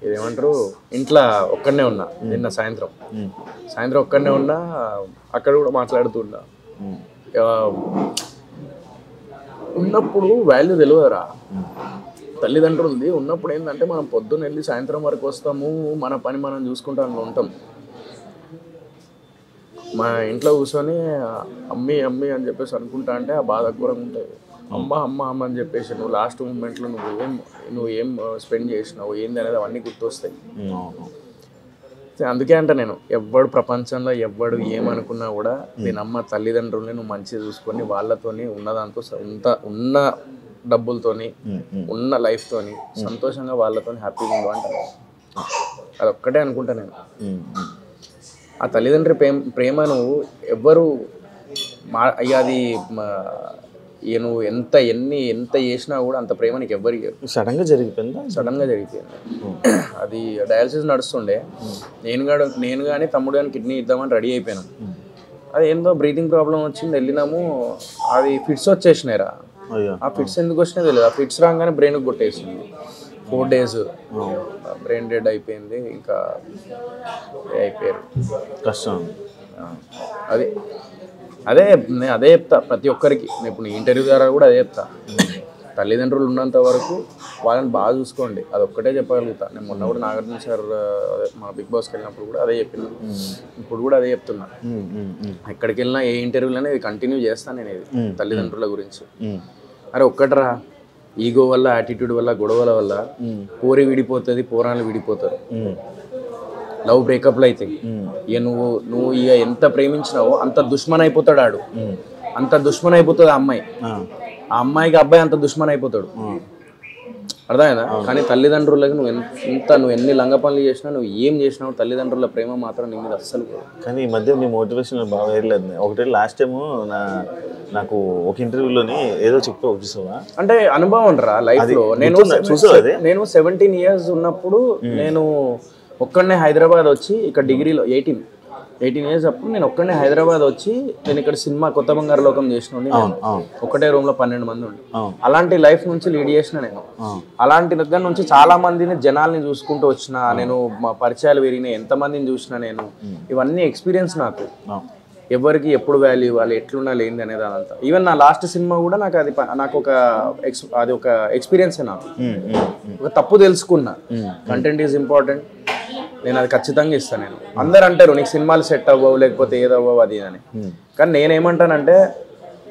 ఇదేమంటారు, ఇంట్లో ఒక్కడనే ఉన్నా నిన్న సాయంత్రం ఒక్కడనే ఉన్నా, అక్కడ కూడా మాట్లాడుతున్నా. ఉన్నప్పుడు వాల్యూ తెలియదురా, తల్లిదండ్రులది ఉన్నప్పుడు ఏంటంటే మనం పొద్దున్న వెళ్ళి సాయంత్రం వరకు వస్తాము, మన పని మనం చూసుకుంటూ అందులో ఉంటాం. మా ఇంట్లో కూర్చొని అమ్మీ అమ్మీ అని చెప్పేసి అనుకుంటా అంటే ఆ బాధ ఘోరంగా ఉంటుంది. అమ్మ అమ్మ అమ్మ అని చెప్పేసి నువ్వు లాస్ట్ మూమెంట్లో నువ్వు ఏం స్పెండ్ చేసినావు ఏంది అనేది అవన్నీ గుర్తొస్తాయి. అందుకే అంట నేను ఎవ్వడు ప్రపంచంలో ఎవ్వడు ఏమనుకున్నా కూడా నేను అమ్మ తల్లిదండ్రుల్ని నువ్వు మంచిగా చూసుకొని వాళ్ళతోని ఉన్నదాంతో ఉన్న డబ్బులతోని ఉన్న లైఫ్తోని సంతోషంగా వాళ్ళతో హ్యాపీగా ఉండు అంటాను. అదొక్కటే అనుకుంటా నేను. ఆ తల్లిదండ్రి ప్రేమను ఎవ్వరు అది నువ్వు ఎంత చేసినా కూడా అంత ప్రేమ నీకు ఎవ్వరికి సడన్గా జరిగిపోయింది. అది డయాలసిస్ నడుస్తుండే. నేను కానీ తమ్ముడు కానీ కిడ్నీ ఇద్దామని రెడీ అయిపోయినాం. అది ఏందో బ్రీతింగ్ ప్రాబ్లం వచ్చింది, వెళ్ళినాము. అది ఫిట్స్ వచ్చేసినాయిరా. ఆ ఫిట్స్ ఎందుకు వచ్చినాయి తెలియదు. ఆ ఫిట్స్ రాగానే బ్రెయిన్కి కొట్టేసింది. 4 days బ్రెయిన్ డెడ్ అయిపోయింది. ఇంకా అయిపోయారు. కష్టం. అదే నేను అదే చెప్తా ప్రతి ఒక్కరికి. నేను ఇప్పుడు ఇంటర్వ్యూ ద్వారా కూడా అదే చెప్తా. తల్లిదండ్రులు ఉన్నంత వరకు వాళ్ళని బాగా చూసుకోండి. అదొక్కటే చెప్పగలుగుతా. నేను మొన్న కూడా నాగార్జున సార్ మా బిగ్ బాస్కి వెళ్ళినప్పుడు కూడా అదే చెప్పిన, ఇప్పుడు కూడా అదే చెప్తున్నా. ఎక్కడికి వెళ్ళినా ఏ ఇంటర్వ్యూలోనే ఇది కంటిన్యూ చేస్తాను నేను. ఇది తల్లిదండ్రుల గురించి. అరే ఒక్కటరా, ఈగో వల్ల యాటిట్యూడ్ వల్ల గొడవల వల్ల పోరి విడిపోతుంది, పోరాలు విడిపోతారు, లవ్ బ్రేకప్లు అయితే. ఇక నువ్వు ఇక ఎంత ప్రేమించినావో అంత దుష్మన్ అయిపోతాడు ఆడు. అంత దుష్మన్ అయిపోతుంది ఆ అమ్మాయి. ఆ అమ్మాయికి అబ్బాయి అంత దుష్మన్ అయిపోతాడు. అర్థమైందా? కానీ తల్లిదండ్రులకి నువ్వు ఎన్ని లంగ పనులు చేసినా, నువ్వు ఏం చేసినావు, తల్లిదండ్రుల ప్రేమ మాత్రం నీ మీద అస్సలు. కానీ ఈ మధ్య మీ మోటివేషన్ బాగా వేయలేదు. ఒకటి లాస్ట్ టైము నాకు ఒక ఇంటర్వ్యూలోని ఏదో చెప్పావు చూసావా, అంటే అనుభవం రా లైఫ్ లో. నేను 17 years ఉన్నప్పుడు నేను ఒక్కడనే హైదరాబాద్ వచ్చి ఇక్కడ డిగ్రీలో 18 years అప్పుడు నేను ఒక్కడనే హైదరాబాద్ వచ్చి నేను ఇక్కడ సినిమా కొత్త బంగారు లోకం చేసిన ఒకటే రూమ్ లో 12 మంది ఉండి అలాంటి లైఫ్ నుంచి లీడ్ చేసిన నేను. అలాంటి దగ్గర నుంచి చాలా మందిని జనాల్ని చూసుకుంటూ వచ్చిన నేను. మా పరిచయాలు పెరిగినాయి, ఎంతమందిని చూసిన నేను. ఇవన్నీ ఎక్స్పీరియన్స్ నాకు. ఎవరికి ఎప్పుడు వాల్యూ ఇవ్వాలి, ఎట్లుండాలి ఏంది అనేది అదంతా. ఈవెన్ నా లాస్ట్ సినిమా కూడా నాకు ఒక ఎక్స్పీరియన్స్. నాకు ఒక తప్పు తెలుసుకున్నా. కంటెంట్ ఈజ్ ఇంపార్టెంట్, నేను అది ఖచ్చితంగా ఇస్తాను. నేను అందరు అంటారు నీకు సినిమాలు సెట్ అవ్వవు, లేకపోతే ఏదవ్వవు అది అని. కానీ నేనేమంటానంటే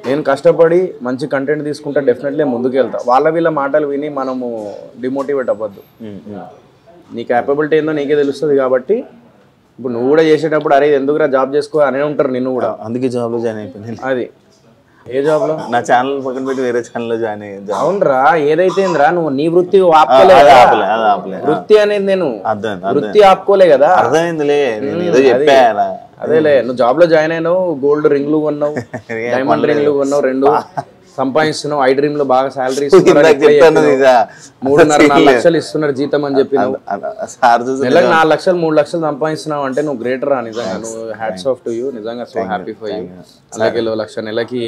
నేను కష్టపడి మంచి కంటెంట్ తీసుకుంటే డెఫినెట్లీ ముందుకు వెళ్తా. వీళ్ళ మాటలు విని మనము డిమోటివేట్ అవ్వద్దు. నీ క్యాపబిలిటీ ఏందో నీకే తెలుస్తుంది. కాబట్టి ఇప్పుడు నువ్వు కూడా చేసేటప్పుడు అరే ఎందుకురా జాబ్ చేసుకో అనే ఉంటారు నిన్ను కూడా. అందుకే జాబ్లో జాయిన్ అయిపోయింది. అది ఏ జాబ్ లో? నా ఛానల్ పక్కన పెట్టి వేరే ఛానల్లో జాయిన్ అయ్యింది. అవునరా, ఏదైతే నువ్వు నీ వృత్తి ఆపుకోలే. వృత్తి అనేది నేను వృత్తి ఆపుకోలే కదా. అర్థమైందిలే, అదేలే. నువ్వు జాబ్ లో జాయిన్ అయినావు, గోల్డ్ రింగ్లు కొన్నావు, డైమండ్ రింగ్లు కొన్నావు, 2 సంపాదిస్తున్నావు. ఐ డ్రీమ్ లో బాగా శాలరీ 3.5-4 లక్షలు ఇస్తున్నారు జీతం అని చెప్పి నెలకు 4 లక్షలు 3 లక్షలు సంపాదిస్తున్నావు అంటే నువ్వు గ్రేటర్ రా. నిజంగా నువ్వు హ్యాట్స్ ఆఫ్ టు యూ. నిజంగా సో హ్యాపీ ఫర్ యూ. అలాగే 1 లక్ష నెలకి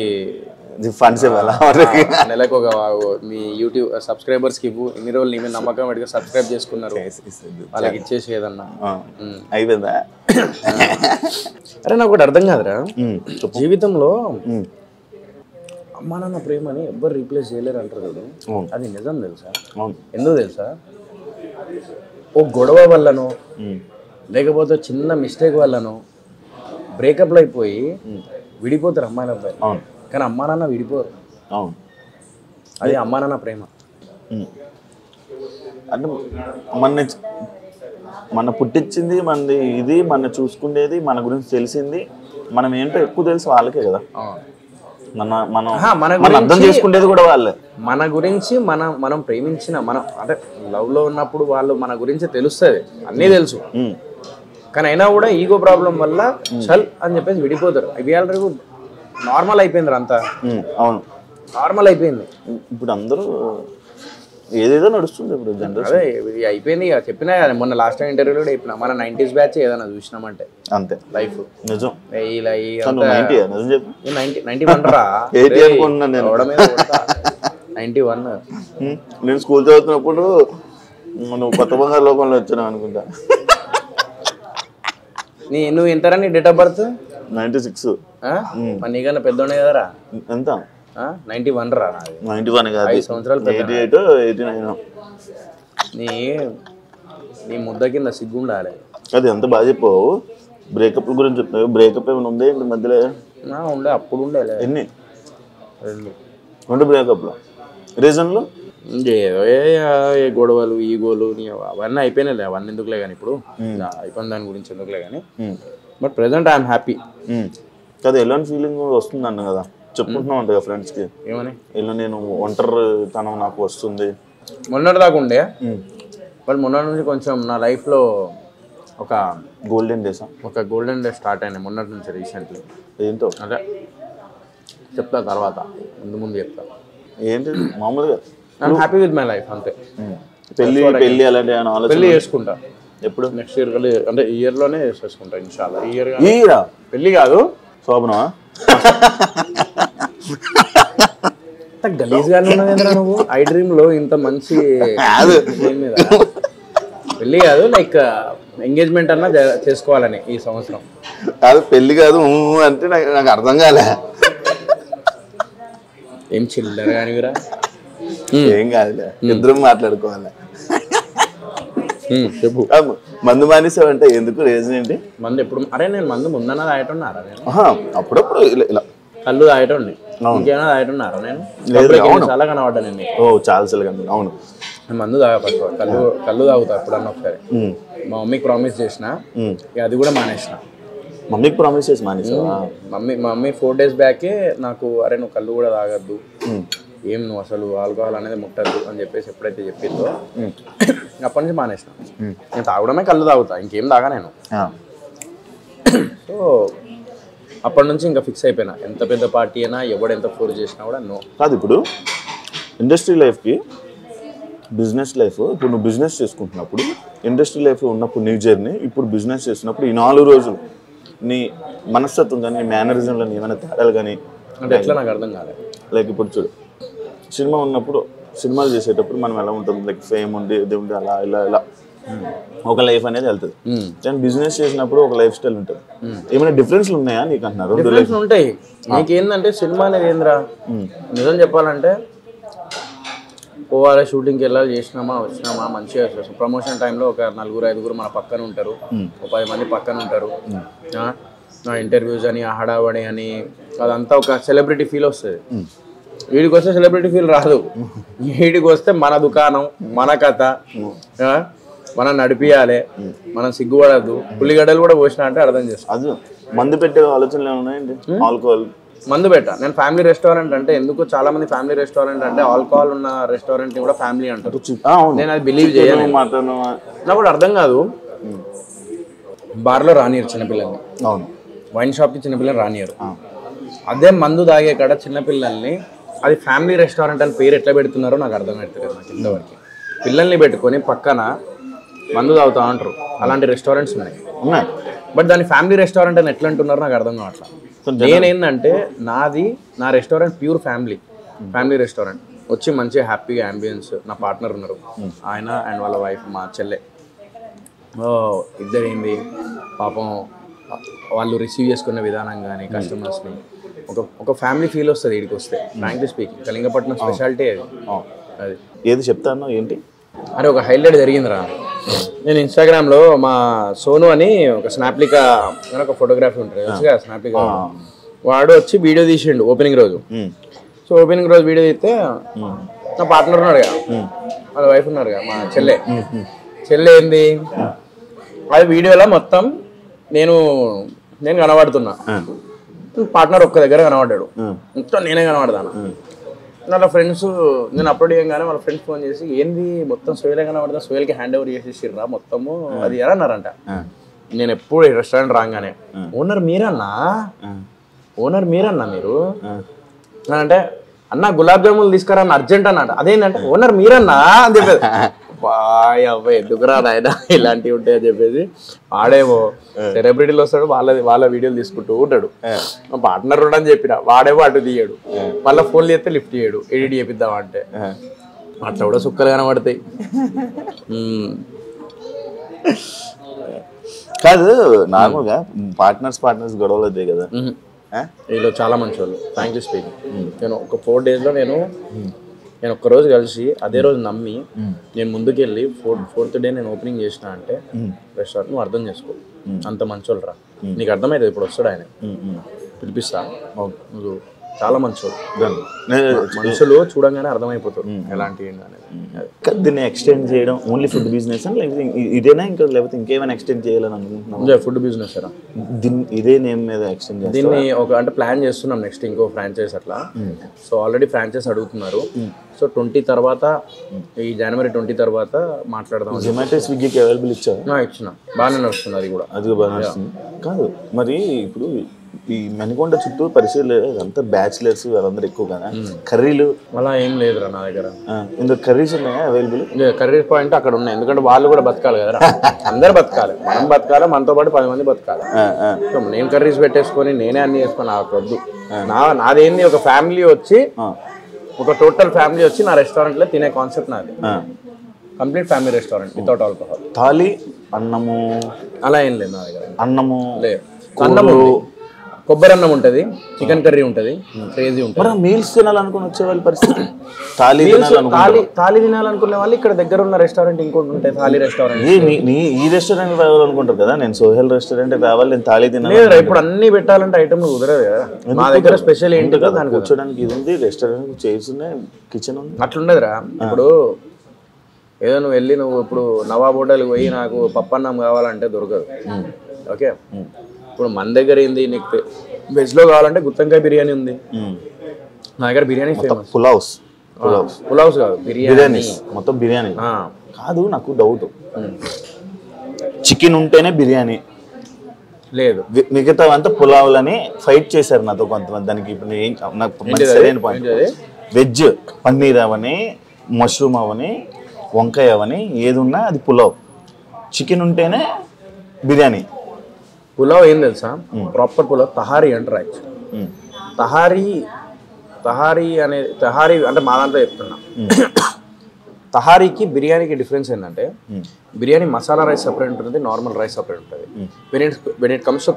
ఫండ్స్ ఇవ్వాలా? నెలకు ఒక మీ యూట్యూబ్ సబ్స్క్రైబర్స్ కి ఇవ్వు. ఇన్ని రోజులు నీ మీద నమ్మకం పెట్టుగా సబ్స్క్రైబ్ చేసుకున్నారు, వాళ్ళకి ఇచ్చేసి ఏదన్నా అయిపోయిందా? అరే నాకు ఒకటి అర్థం కాదురా, జీవితంలో అమ్మా నాన్న ప్రేమని ఎవ్వరు రీప్లేస్ చేయలేరు అంటారు కదా. అది నిజం తెలుసా? ఎందుకు తెలుసా? ఓ గొడవ వల్లనో లేకపోతే చిన్న మిస్టేక్ వల్లనో బ్రేకప్లు అయిపోయి విడిపోతారు అమ్మాయిల అబ్బాయి. కానీ అమ్మా నాన్న విడిపోరు. అది అమ్మా నాన్న ప్రేమ. అంటే మన పుట్టించింది మనది, ఇది మన చూసుకునేది, మన గురించి తెలిసింది, మనం ఏంటో ఎక్కువ తెలుసు వాళ్ళకే కదా. మనం అర్థం చేసుకునేది కూడా వాళ్ళే. మన గురించి మనం ప్రేమించిన అంటే లవ్ లో ఉన్నప్పుడు వాళ్ళు మన గురించి తెలుస్తుంది, అన్నీ తెలుసు. కానీ అయినా కూడా ఈగో ప్రాబ్లం వల్ల చల్ అని చెప్పేసి విడిపోతారు. ఇవాళ రేపు నార్మల్ అయిపోయింది అంతా. అవును, నార్మల్ అయిపోయింది. ఇప్పుడు అందరూ ఏదేదో నడుస్తుంది ఇప్పుడు జనరేషన్. అదే అయిపోయింది. ఇక చెప్పినా మొన్న లాస్ట్ టైం ఇంటర్వ్యూలో కూడా చెప్పిన, మన 90s బ్యాచ్ ఏదైనా చూసినామంటే అంతే లైఫ్. నిజం. 91 రా. 91. నేను స్కూల్ చదువుతున్నప్పుడు నువ్వు కొత్త బంగారు లోకంలో వచ్చినావు అనుకుంటా. నువ్వు ఎంతరా నీ డేట్ ఆఫ్ బర్త్? 96. నీకన్నా పెద్దోడే కదరా. ఎంత? 91 రా. 91 కాదు, 5 సంవత్సరాలు. 88, 89. నీ ముద్ద కింద సిగ్గుండాలి. అది ఎంత బాగా చెప్పావు. బ్రేకప్ గురించి చెప్తావు. బ్రేకప్ ఏమైనా ఉందే మధ్యలో? ఉండే, అప్పుడు ఉండే. ఎన్ని? 2 బ్రేకప్లో. రీజన్లు ఏదో ఏ గొడవలు ఈ గోలు అవన్నీ అయిపోయినాయి, అవన్నీ ఎందుకులే కానీ ఇప్పుడు అయిపోయిన దాని గురించి ఎందుకులే కానీ. But present I'm happy. కదా ఎలాంటి ఫీలింగ్ వస్తుంది అన్న కదా చెప్పుకుంటున్నాం అంట కదా ఫ్రెండ్స్కి, ఏమని ఇలా నేను ఒంటరితనం నాకు వస్తుంది మొన్నటి దాకా ఉండే. బట్ మొన్నటి నుంచి కొంచెం నా లైఫ్లో ఒక గోల్డెన్ డే స్టార్ట్ అయినాయి మొన్నటి నుంచి రీసెంట్లీ. ఏంటో అదే చెప్తా తర్వాత, ముందు చెప్తా. ఏంటి మామూలుగా I'm happy with my life అంతే. పెళ్ళి అలాంటి ఆలోచన పెళ్ళి చేసుకుంటా ఎప్పుడు? నెక్స్ట్ ఇయర్ అంటే ఈ ఇయర్లోనే చేసుకుంటా ఇన్షాల్లా. ఈ ఇయర్ పెళ్ళి కాదు, శోభనమా? గలీజ్గానే ఉన్నది నువ్వు. ఐ డ్రీమ్ లో ఇంత మంచి మీద పెళ్ళి కాదు, లైక్ ఎంగేజ్మెంట్ అన్నా చేసుకోవాలని ఈ సంవత్సరం. కాదు పెళ్ళి కాదు అంటే నాకు అర్థం కాలే. ఏం చిల్లర కానివిరా. ఏం కాదులే, ఇద్దరం మాట్లాడుకోవాలి. చెప్పు. మందు మానేసావంటే ఎందుకు? రీజన్ ఏంటి? మందు ఎప్పుడు? అరే నేను మందు ముందన్నా తాగేటున్నారా నేను? అప్పుడప్పుడు ఇలా కళ్ళు తాగేటండి, ఇంకేమైనా తాగేటున్నారా నేను? చాలా కనబడ్డా నేను. చాలా సార్లు కనబడ్డా. అవును, మందు తాగా ఫస్ట్. కళ్ళు తాగుతా ఎప్పుడన్నా ఒకసారి. మా మమ్మీకి ప్రామిస్ చేసిన, అది కూడా మానేసిన. మమ్మీకి ప్రామిస్ చేసి మానేసా? మా మమ్మీ 4 days బ్యాకే నాకు, అరే నువ్వు కళ్ళు కూడా తాగద్దు, ఏం నువ్వు అసలు ఆల్కహాల్ అనేది ముట్టద్దు అని చెప్పేసి ఎప్పుడైతే చెప్పిందో అప్పటి నుంచి మానేసిన. నేను తాగడమే కళ్ళు తాగుతా, ఇంకేం తాగా నేను. సో అప్పటి నుంచి ఇంకా ఫిక్స్ అయిపోయినా, ఎంత పెద్ద పార్టీ అయినా ఎవడు ఎంత ఫోర్స్ చేసినా కూడా నో. కాదు ఇప్పుడు ఇండస్ట్రీ లైఫ్కి బిజినెస్ లైఫ్, ఇప్పుడు నువ్వు బిజినెస్ చేసుకుంటున్నప్పుడు ఇండస్ట్రీ లైఫ్లో ఉన్నప్పుడు నీ జర్నీ, ఇప్పుడు బిజినెస్ చేసినప్పుడు ఈ 4 రోజులు నీ మనస్తత్వం కానీ నీ మేనరిజంలో ఏమైనా తేడాలు కానీ అంటే ఎట్లా నాకు అర్థం కాలేదు. లైక్ ఇప్పుడు చూడు, సినిమా ఉన్నప్పుడు సినిమాలు చేసేటప్పుడు మనం ఎలా ఉంటుంది, లైక్ ఫేమ్ ఉండి ఇది ఉండి అలా ఇలా ఇలా ఒక లైఫ్ అనేది వెళ్తుంది. కానీ బిజినెస్ చేసినప్పుడు ఒక లైఫ్ స్టైల్ ఉంటుంది. ఏమైనా డిఫరెన్స్లు ఉన్నాయా నీకు అంటున్నారు? డిఫరెన్స్ ఉంటాయి. నీకేందంటే సినిమా అనేది ఏంద్రా, నిజం చెప్పాలంటే పోవాలి, షూటింగ్కి వెళ్ళాలి, చేసినామా వచ్చినామా మంచిగా. ప్రమోషన్ టైంలో ఒక 4-5 మన పక్కన ఉంటారు, ఒక 10 మంది పక్కన ఉంటారు. ఇంటర్వ్యూస్ అని, హడావడి అని, అదంతా ఒక సెలబ్రిటీ ఫీల్ వస్తుంది. వీడికి వస్తే సెలబ్రిటీ ఫీల్ రాదు. వీడికి వస్తే మన దుకాణం, మన కథ, మనం నడిపియాలి, మనం సిగ్గుపడద్దు. ఉల్లిగడ్డలు కూడా పోసినా అంటే అర్థం చేస్తాం. అది మందు పెట్టే ఆలోచనలు ఏమున్నాయండి? ఆల్కహాల్ మందు పెట్టా. నేను ఫ్యామిలీ రెస్టారెంట్ అంటే ఎందుకు చాలా మంది ఫ్యామిలీ రెస్టారెంట్ అంటే ఆల్కహాల్ ఉన్న రెస్టారెంట్ కూడా ఫ్యామిలీ అంటారు. నేను అది బిలీవ్ చేయను. నాకు కూడా అర్థం కాదు. బార్లో రానియరు చిన్నపిల్లల్ని, అవును, వైన్ షాప్కి చిన్నపిల్లలు రానియరు. అదే మందు తాగే కాడ చిన్నపిల్లల్ని, అది ఫ్యామిలీ రెస్టారెంట్ అని పేరు ఎట్లా పెడుతున్నారో నాకు అర్థం అవుతుంది నాకు ఇంతవరకు. పిల్లల్ని పెట్టుకొని పక్కన మందు తాగుతా అంటారు, అలాంటి రెస్టారెంట్స్ ఉన్నాయి. బట్ దాన్ని ఫ్యామిలీ రెస్టారెంట్ అని ఎట్లా అంటున్నారో నాకు అర్థం కావట్లా. నేనేందంటే నా రెస్టారెంట్ ప్యూర్ ఫ్యామిలీ రెస్టారెంట్. వచ్చి మంచిగా హ్యాపీగా అంబియన్స్, నా పార్ట్నర్ ఉన్నారు, ఆయన అండ్ వాళ్ళ వైఫ్ మా చెల్లె. ఇద్దరేంది పాపం వాళ్ళు రిసీవ్ చేసుకునే విధానం కానీ కస్టమర్స్ని ఒక ఫ్యామిలీ ఫీల్ వస్తుంది వీడికి వస్తే. ఫ్రాంక్లీ స్పీకింగ్ కళింగపట్నం స్పెషాలిటీ అది. ఏది చెప్తాను ఏంటి అరే ఒక హైలైట్ జరిగిందిరా. నేను ఇన్స్టాగ్రామ్లో మా సోను అని ఒక స్నాప్లికా అని ఒక ఫోటోగ్రఫీ ఉంటుంది కదా, స్నాప్లికా వాడు వచ్చి వీడియో తీసిండు ఓపెనింగ్ రోజు. సో ఓపెనింగ్ రోజు వీడియో తీస్తే నా పార్ట్నర్ ఉన్నాడు కదా, వాళ్ళ వైఫ్ ఉన్నారు కదా, మా చెల్లె ఏంది అది వీడియోలో మొత్తం నేను కనబడుతున్నా, పార్ట్నర్ ఒక్క దగ్గర కనబడ్డాడు, మొత్తం నేనే కనబడతాను. వాళ్ళ ఫ్రెండ్స్ నేను అప్లోడ్ చేయగానే వాళ్ళ ఫ్రెండ్స్ ఫోన్ చేసి ఏంది మొత్తం సోయలే కనబడతా, సోయల్కి హ్యాండ్ ఓవర్ చేసేసిర్రా మొత్తము అది ఎలా అన్నారంట. నేను ఎప్పుడు రెస్టారెంట్ రాగానే ఓనర్ మీరన్నా మీరు అంటే అన్న గులాబ్ జాములు తీసుకురా అర్జెంట్ అన్నాడు. అదేంటంటే ఓనర్ మీరన్నా అని చెప్పేది. బాయ్ అబ్బాయి ఎందుకురా నాయన ఇలాంటివి ఉంటాయని చెప్పేసి వాడేమో సెలబ్రిటీలు వస్తాడు, వాళ్ళ వీడియోలు తీసుకుంటూ ఉంటాడు. మా పార్ట్నర్ ఉండని చెప్పిన వాడేమో అటు తీయడు, మళ్ళీ ఫోన్లు చేస్తే లిఫ్ట్ చేయడు, ఎడిట్ చేపిద్దాం అంటే. అట్లా కూడా సుక్కలు కనబడతాయి. కాదు నార్మల్గా పార్ట్నర్స్ గొడవలు అవుతాయి కదా, వీళ్ళు చాలా మంచి వాళ్ళు. ఫ్రాంక్లీ స్పీకింగ్ నేను ఒక 4 daysలో నేను ఒక్కరోజు కలిసి అదే రోజు నమ్మి నేను ముందుకెళ్ళి 4th day నేను ఓపెనింగ్ చేసిన అంటే రెస్టారెంట్ నువ్వు అర్థం చేసుకో, అంత మంచోళ్ళు రా. నీకు అర్థమవుతుంది ఇప్పుడు వస్తాడు ఆయన, పిలిపిస్తా నువ్వు చాలా మంచోడు. మనుషులు చూడంగానే అర్థమైపోతారు ఎలాంటి అనేది. దీన్ని ఎక్స్టెండ్ చేయడం ఓన్లీ ఫుడ్ బిజినెస్ అని లేకపోతే ఇదేనా ఇంకా లేకపోతే ఇంకేమైనా ఎక్స్టెండ్ చేయాలని అనుకుంటున్నాం? ఫుడ్ బిజినెస్ రా. ఇదే నేమ్ మీద ఎక్స్టెండ్ చేస్తాం. దీన్ని ఒక అంటే ప్లాన్ చేస్తున్నాం నెక్స్ట్ ఇంకో ఫ్రాంచైజ్ అట్లా. సో ఆల్రెడీ ఫ్రాంచైజ్ అడుగుతున్నారు. సో 20 తర్వాత ఈ జనవరి 20 తర్వాత మాట్లాడదాం. జొమాటో స్విగ్గీకి అవైలబుల్ ఇచ్చిన బాగానే నడుస్తుంది అది కూడా. అది బాగా నడుస్తుంది. కాదు మరి ఇప్పుడు ఈ మణికొండ చుట్టూ పరిశీలి అంతా బ్యాచిలర్స్ వాళ్ళందరూ ఎక్కువ కదా, కర్రీలు అలా ఏం లేదురా నా దగ్గర. ఇందులో కర్రీస్ ఉన్నాయా అవైలబుల్? కర్రీ పాయింట్ అక్కడ ఉన్నాయి, ఎందుకంటే వాళ్ళు కూడా బతకాలి కదా, అందరు బతకాలి, మనం బతకాలి, మనతో పాటు 10 మంది బతకాలి. నేను కర్రీస్ పెట్టేసుకొని నేనే అన్ని చేసుకొని నాకు వద్దు. నాదేంది ఒక ఫ్యామిలీ వచ్చి ఒక టోటల్ ఫ్యామిలీ వచ్చి నా రెస్టారెంట్ లో తినే కాన్సెప్ట్ నాది. Complete family restaurant without alcohol. Thali అన్నము అలా ఏం లేదు నా దగ్గర. అన్నము లేదు, అన్నము కొబ్బరి అన్నం ఉంటుంది, చికెన్ కర్రీ ఉంటుంది, క్రేజీ ఉంటుంది. మీల్స్ తినాలనుకుని వచ్చే వాళ్ళ పరిస్థితి థాలీ తినాలనుకునే వాళ్ళు ఇక్కడ దగ్గర ఉన్న రెస్టారెంట్ ఇంకోటి ఉంటాయి, థాలీ రెస్టారెంట్. ఈ రెస్టారెంట్ రావాలనుకుంటారు కదా, నేను సోహెల్ రెస్టారెంట్ రావాలి, నేను థాలీ తినాలి. ఇప్పుడు అన్ని పెట్టాలంటే ఐటమ్ కుదరదు కదా. మా దగ్గర స్పెషల్ ఏంటి కదా, దానికి కూర్చోడానికి ఇది ఉంది, రెస్టారెంట్ చైర్స్ ఉన్నాయి, కిచెన్ ఉంది. అట్లుండదురా. ఇప్పుడు ఏదో నువ్వు వెళ్ళి నువ్వు ఇప్పుడు నవాబ్ హోటల్కి పోయి నాకు పప్పన్నం కావాలంటే దొరకదు. ఓకే, ఇప్పుడు మన దగ్గర ఏంది, నీకు వెజ్లో కావాలంటే గుత్తంకాయ బిర్యానీ ఉంది నా దగ్గర. బిర్యానీ ఫేమస్. పులావ్స్ కాదు, బిర్యానీ మొత్తం బిర్యానీ కాదు. నాకు డౌట్, చికెన్ ఉంటేనే బిర్యానీ లేదు, మిగతా అంతా పులావులని ఫైట్ చేశారు నాతో కొంతమంది. దానికి ఇప్పుడు నాకు సరైన పాయింట్, వెజ్ పన్నీర్ అవని, మష్రూమ్ అవని, వంకాయ అవని, ఏది ఉన్నా అది పులావ్. చికెన్ ఉంటేనే బిర్యానీ. పులావ్ ఏం తెలుసా, ప్రాపర్ పులావ్ తహారీ అంటారు యాక్చువల్లీ. తహారీ అంటే మా దాంట్లో చెప్తున్నా. తహారీకి బిర్యానీకి డిఫరెన్స్ ఏంటంటే, బిర్యానీ మసాలా రైస్ సపరేట్ ఉంటుంది, నార్మల్ రైస్ సపరేట్ ఉంటుంది. When it comes to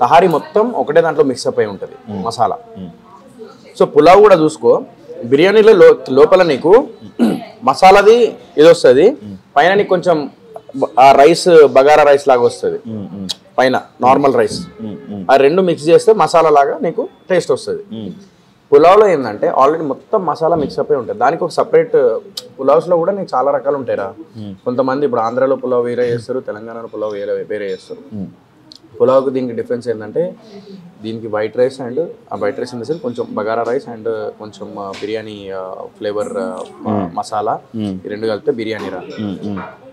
tahari మొత్తం ఒకటే దాంట్లో మిక్సప్ అయి ఉంటుంది మసాలా. సో పులావ్ కూడా చూసుకో, బిర్యానీలో లోపల నీకు మసాలాది ఇది వస్తుంది, పైన నీకు కొంచెం రైస్ బగారా రైస్ లాగా వస్తుంది, పైన నార్మల్ రైస్. ఆ రెండు మిక్స్ చేస్తే మసాలా లాగా నీకు టేస్ట్ వస్తుంది. పులావ్లో ఏంటంటే ఆల్రెడీ మొత్తం మసాలా మిక్సప్ అయి ఉంటుంది, దానికి ఒక సపరేట్. పులావ్స్లో కూడా నీకు చాలా రకాలు ఉంటాయిరా. కొంతమంది ఇప్పుడు ఆంధ్రాలో పులావ్ వేరే చేస్తారు, తెలంగాణలో పులావ్ వేరే చేస్తారు. పులావ్కి దీనికి డిఫరెన్స్ ఏంటంటే, దీనికి వైట్ రైస్ అండ్ ఆ white rice in the sense కొంచెం బగారా రైస్ అండ్ కొంచెం బిర్యానీ ఫ్లేవర్ మసాలా, ఈ రెండు కలిపితే బిర్యానీ రా.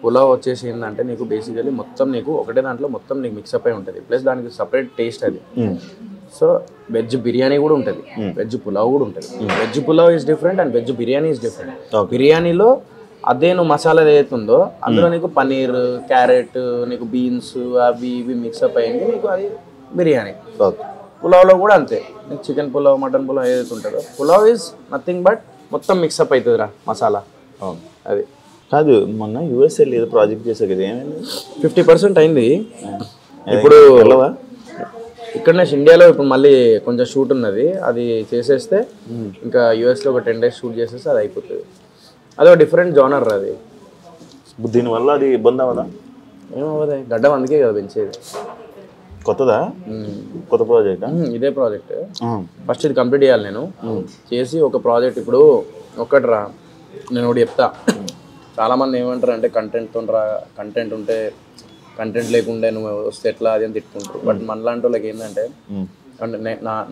పులావ్ వచ్చేసి ఏంటంటే నీకు బేసికలీ మొత్తం నీకు ఒకటే దాంట్లో మొత్తం నీకు మిక్సప్ అయి ఉంటుంది, ప్లస్ దానికి సపరేట్ టేస్ట్ అది. సో వెజ్ బిర్యానీ కూడా ఉంటుంది, వెజ్ పులావ్ కూడా ఉంటుంది. Veg pulao is different and veg biryani is different. బిర్యానీలో అదే నువ్వు మసాలా ఏదైతుందో అందులో నీకు పన్నీర్, క్యారెట్, నీకు బీన్స్ అవి ఇవి మిక్సప్ అయ్యింది, నీకు అది బిర్యానీ. పులావ్లో కూడా అంతే, నీకు చికెన్ పులావ్, మటన్ పులావ్ ఏదైతే ఉంటుందో, పులావ్ ఈజ్ నథింగ్ బట్ మొత్తం మిక్సప్ అవుతుందిరా మసాలా. అది కాదు, మొన్న యూఎస్ఏ ఏదో ప్రాజెక్ట్ చేశారు కదా, ఏమైంది? 50% అయింది. ఇప్పుడు ఇక్కడనే ఇండియాలో ఇప్పుడు మళ్ళీ కొంచెం షూట్ ఉన్నది, అది చేసేస్తే ఇంకా యూఎస్లో ఒక 10 days షూట్ చేసేస్తే అది అయిపోతుంది. అదొక డిఫరెంట్ జోనర్ అది. దీనివల్ల అది ఇబ్బంది అవ్వదా? ఏమవ్వదు, గడ్డం అందుకే కదా పెంచేది. కొత్తదా? కొత్త ప్రాజెక్ట్? ఇదే ప్రాజెక్ట్. ఫస్ట్ ఇది కంప్లీట్ చేయాలి నేను, చేసి ఒక ప్రాజెక్ట్. ఇప్పుడు ఒక్కటిరా నేను ఒకటి చెప్తా, చాలామంది ఏమంటారు అంటే కంటెంట్ ఉంటే కంటెంట్ లేకుండే నువ్వు వస్తే ఎట్లా అది అని తిట్టుకుంటారు. బట్ మనలాంటి వాళ్ళకి ఏంటంటే, అంటే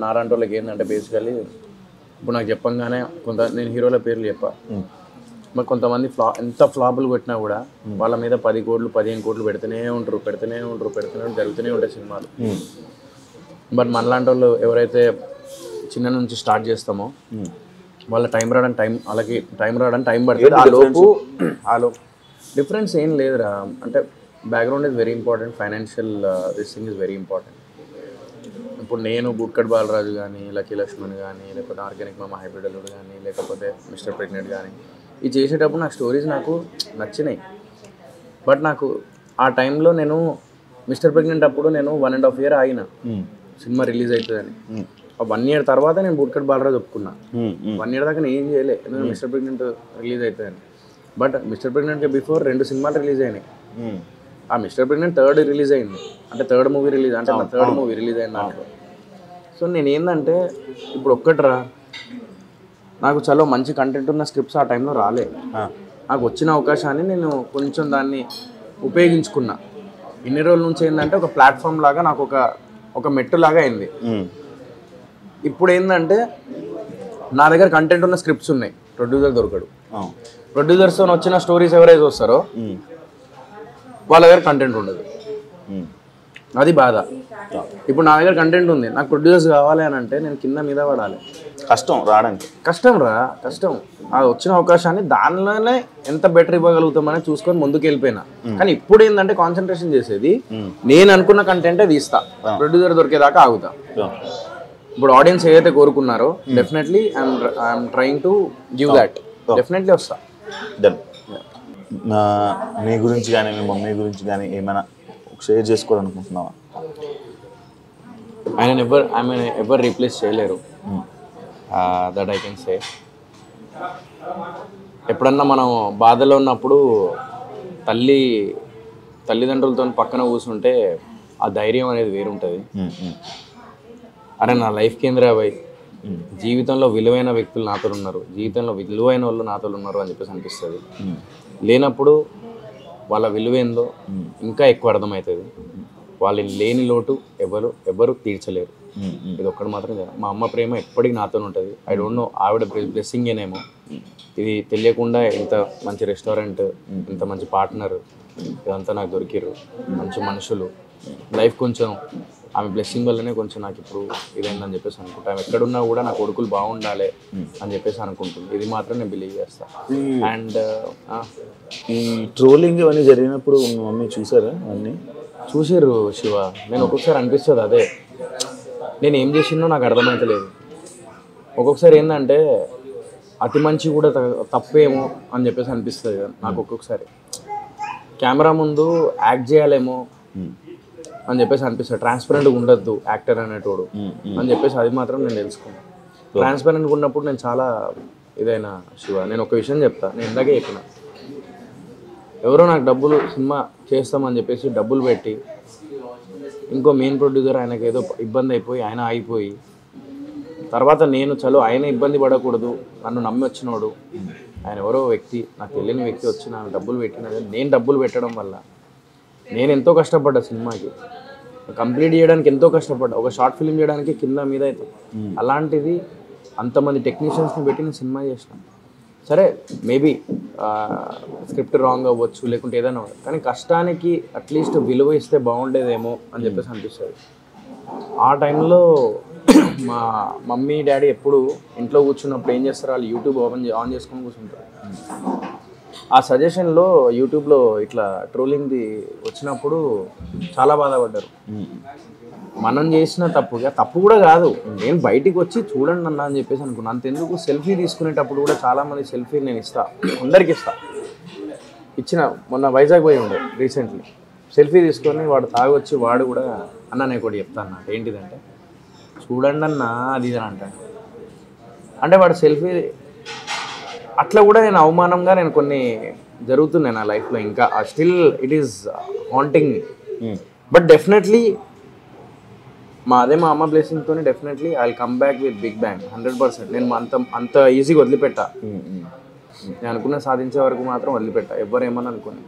నాలాంటి వాళ్ళకి ఏంటంటే బేసికలీ ఇప్పుడు నాకు చెప్పంగానే నేను హీరోల పేర్లు చెప్పా, మరి కొంతమంది ఎంత ఫ్లాపులు కొట్టినా కూడా వాళ్ళ మీద 10 కోట్లు 15 కోట్లు పెడుతూనే ఉంటారు జరుగుతూనే ఉంటాయి సినిమాలు. బట్ మనలాంటి వాళ్ళు ఎవరైతే చిన్న నుంచి స్టార్ట్ చేస్తామో వాళ్ళ వాళ్ళకి టైం రావడానికి టైం పడుతుంది. ఆ లోపు డిఫరెన్స్ ఏం లేదురా. అంటే background is very important, financial this thing is very important. ఇప్పుడు నేను బుక్కడ్ బాలరాజు కానీ, లక్కీ లక్ష్మణ్ కానీ, లేకపోతే ఆర్గానిక్ మామ హైబ్రిడ్ అల్లుడు కానీ, లేకపోతే మిస్టర్ ప్రెగ్నెంట్ కానీ, ఇది చేసేటప్పుడు నాకు స్టోరీస్ నాకు నచ్చినాయి. బట్ నాకు ఆ టైంలో నేను మిస్టర్ ప్రెగ్నెంట్ అప్పుడు నేను 1.5 year ఆగిన సినిమా రిలీజ్ అవుతుందని. 1 year తర్వాత నేను బుక్కడ్ బాలరాజు ఒప్పుకున్నా. 1 year దాకా నేను ఏం చేయలే, ఎందుకంటే మిస్టర్ ప్రెగ్నెంట్ రిలీజ్ అవుతుందని. బట్ మిస్టర్ ప్రెగ్నెంట్కి బిఫోర్ 2 సినిమాలు రిలీజ్ అయినాయి. ఆ మిస్టర్ ప్రెగ్నెంట్ 3rd రిలీజ్ అయింది, అంటే 3rd మూవీ రిలీజ్, అంటే నా 3rd మూవీ రిలీజ్ అయిన దాంట్లో. సో నేను ఏంటంటే ఇప్పుడు ఒక్కటిరా, నాకు చాలా మంచి కంటెంట్ ఉన్న స్క్రిప్ట్స్ ఆ టైంలో రాలే. నాకు వచ్చిన అవకాశాన్ని నేను కొంచెం దాన్ని ఉపయోగించుకున్నా. ఇన్ని రోజుల నుంచి ఏంటంటే ఒక ప్లాట్ఫామ్ లాగా నాకు ఒక మెట్టు లాగా అయింది. ఇప్పుడు ఏంటంటే నా దగ్గర కంటెంట్ ఉన్న స్క్రిప్ట్స్ ఉన్నాయి, ప్రొడ్యూసర్ దొరకడు. ప్రొడ్యూసర్స్తో వచ్చిన స్టోరీస్ ఎవరైతే వస్తారో వాళ్ళ దగ్గర కంటెంట్ ఉండదు, అది బాధ. ఇప్పుడు నా దగ్గర కంటెంట్ ఉంది, నాకు ప్రొడ్యూసర్స్ కావాలి అని అంటే నేను కింద మీద పడాలి. కష్టం రావడానికి, కష్టం. అది వచ్చిన అవకాశాన్ని దానిలోనే ఎంత బెటర్ ఇవ్వగలుగుతామని చూసుకొని ముందుకు వెళ్ళిపోయినా. కానీ ఇప్పుడు ఏంటంటే కాన్సన్ట్రేషన్ చేసేది నేను అనుకున్న కంటెంటే తీస్తా, ప్రొడ్యూసర్ దొరికేదాకా ఆగుతా. ఇప్పుడు ఆడియన్స్ ఏదైతే కోరుకున్నారో definitely I'm trying to give that, definitely వస్తా. మీ గురించి కానీ మీ మమ్మీ గురించి కానీ ఏమైనా షేర్ చేసుకోవాలనుకుంటున్నావా? ఆయన ఎవరు రీప్లేస్ చేయలేరు, దట్ ఐ కెన్ సే. ఎప్పుడన్నా మనం బాధలో ఉన్నప్పుడు తల్లిదండ్రులతో పక్కన కూర్చుంటే ఆ ధైర్యం అనేది వేరుంటుంది. అరే నా లైఫ్ కేంద్ర పోయి జీవితంలో విలువైన వ్యక్తులు నాతో ఉన్నారు, జీవితంలో విలువైన వాళ్ళు నాతో ఉన్నారు అని చెప్పేసి అనిపిస్తుంది. లేనప్పుడు వాళ్ళ విలువేందో ఇంకా ఎక్కువ అర్థమవుతుంది. వాళ్ళు లేని లోటు ఎవరు తీర్చలేరు. ఇది ఒక్కటి మాత్రం మా అమ్మ ప్రేమ ఎప్పటికీ నాతో ఉంటుంది. ఐ డోంట్ నో ఆవిడ బ్లెస్సింగ్ ఏనేమో, ఇది తెలియకుండా ఇంత మంచి రెస్టారెంట్, ఇంత మంచి పార్ట్నర్, ఇదంతా నాకు దొరికిరు. మంచి మనుషులు, లైఫ్ కొంచెం ఆమె బ్లెస్సింగ్ వల్లనే కొంచెం నాకు ఇప్పుడు ఇదైందని చెప్పేసి అనుకుంటా. ఆమె ఎక్కడున్నా కూడా నా కొడుకులు బాగుండాలి అని చెప్పేసి అనుకుంటుంది. ఇది మాత్రం నేను బిలీవ్ చేస్తాను. అండ్ ఈ ట్రోలింగ్ ఇవన్నీ జరిగినప్పుడు మీ మమ్మీ చూసారా? అన్నీ చూసారు శివ. నేను ఒక్కొక్కసారి అనిపిస్తుంది అదే, నేను ఏం చేసిందో నాకు అర్థమవుతలేదు. ఒక్కొక్కసారి ఏంటంటే అతి మంచి కూడా తప్పేమో అని చెప్పేసి అనిపిస్తుంది నాకు. ఒక్కొక్కసారి కెమెరా ముందు యాక్ట్ చేయాలేమో అని చెప్పేసి అనిపిస్తుంది. ట్రాన్స్పరెంట్గా ఉండద్దు యాక్టర్ అనేటోడు అని చెప్పేసి అది మాత్రం నేను తెలుసుకున్నాను. ట్రాన్స్పరెంట్గా ఉన్నప్పుడు నేను చాలా ఇదైనా శివ. నేను ఒక విషయం చెప్తా, నేను ఇందాకే చెప్పిన, ఎవరో నాకు డబ్బులు సినిమా చేస్తామని చెప్పేసి డబ్బులు పెట్టి ఇంకో మెయిన్ ప్రొడ్యూసర్ ఆయనకి ఏదో ఇబ్బంది అయిపోయి ఆయన ఆగిపోయి తర్వాత నేను చలో ఆయన ఇబ్బంది పడకూడదు, నన్ను నమ్మి వచ్చినోడు ఆయన ఎవరో వ్యక్తి, నాకు తెలియని వ్యక్తి వచ్చి నాకు డబ్బులు పెట్టినది. నేను డబ్బులు పెట్టడం వల్ల నేను ఎంతో కష్టపడ్డా, సినిమాకి కంప్లీట్ చేయడానికి ఎంతో కష్టపడ్డా, ఒక షార్ట్ ఫిల్మ్ చేయడానికి కింద మీద అయితే. అలాంటిది అంతమంది టెక్నీషియన్స్ని పెట్టి నేను సినిమా చేసినాను. సరే మేబీ స్క్రిప్ట్ రాంగ్ అవ్వచ్చు, లేకుంటే ఏదైనా, కానీ కష్టానికి అట్లీస్ట్ విలువ ఇస్తే బాగుండేదేమో అని చెప్పేసి అనిపిస్తుంది. ఆ టైంలో మా మమ్మీ డాడీ ఎప్పుడు ఇంట్లో కూర్చున్నప్పుడు ఏం చేస్తారు, వాళ్ళు యూట్యూబ్ ఆన్ చేసుకొని కూర్చుంటారు. ఆ సజెషన్లో యూట్యూబ్లో ఇట్లా ట్రోలింగ్ది వచ్చినప్పుడు చాలా బాధపడ్డారు. మనం చేసిన తప్పు కూడా కాదు, నేను బయటికి వచ్చి చూడండి అన్న అని చెప్పేసి అనుకున్నాను. అంతెందుకు సెల్ఫీ తీసుకునేటప్పుడు కూడా చాలామంది సెల్ఫీ నేను అందరికి ఇచ్చిన. మొన్న వైజాగ్ పోయి ఉండే రీసెంట్లీ, సెల్ఫీ తీసుకొని వాడు తాగొచ్చి వాడు కూడా అన్న నేను కూడా చెప్తాను అన్నట్టు. ఏంటిదంటే చూడండి అన్న అది ఇది అని అంటాను. అంటే వాడు సెల్ఫీ అట్లా కూడా నేను అవమానంగా నేను కొన్ని జరుగుతున్నాయి నా లైఫ్లో. ఇంకా still it is haunting me. But definitely మా అమ్మ బ్లెస్సింగ్తో definitely I will come back with big bang 100%. నేను అంత ఈజీగా వదిలిపెట్టా. నేను అనుకున్న సాధించే వరకు మాత్రం వదిలిపెట్టా, ఎవరేమని అనుకుని.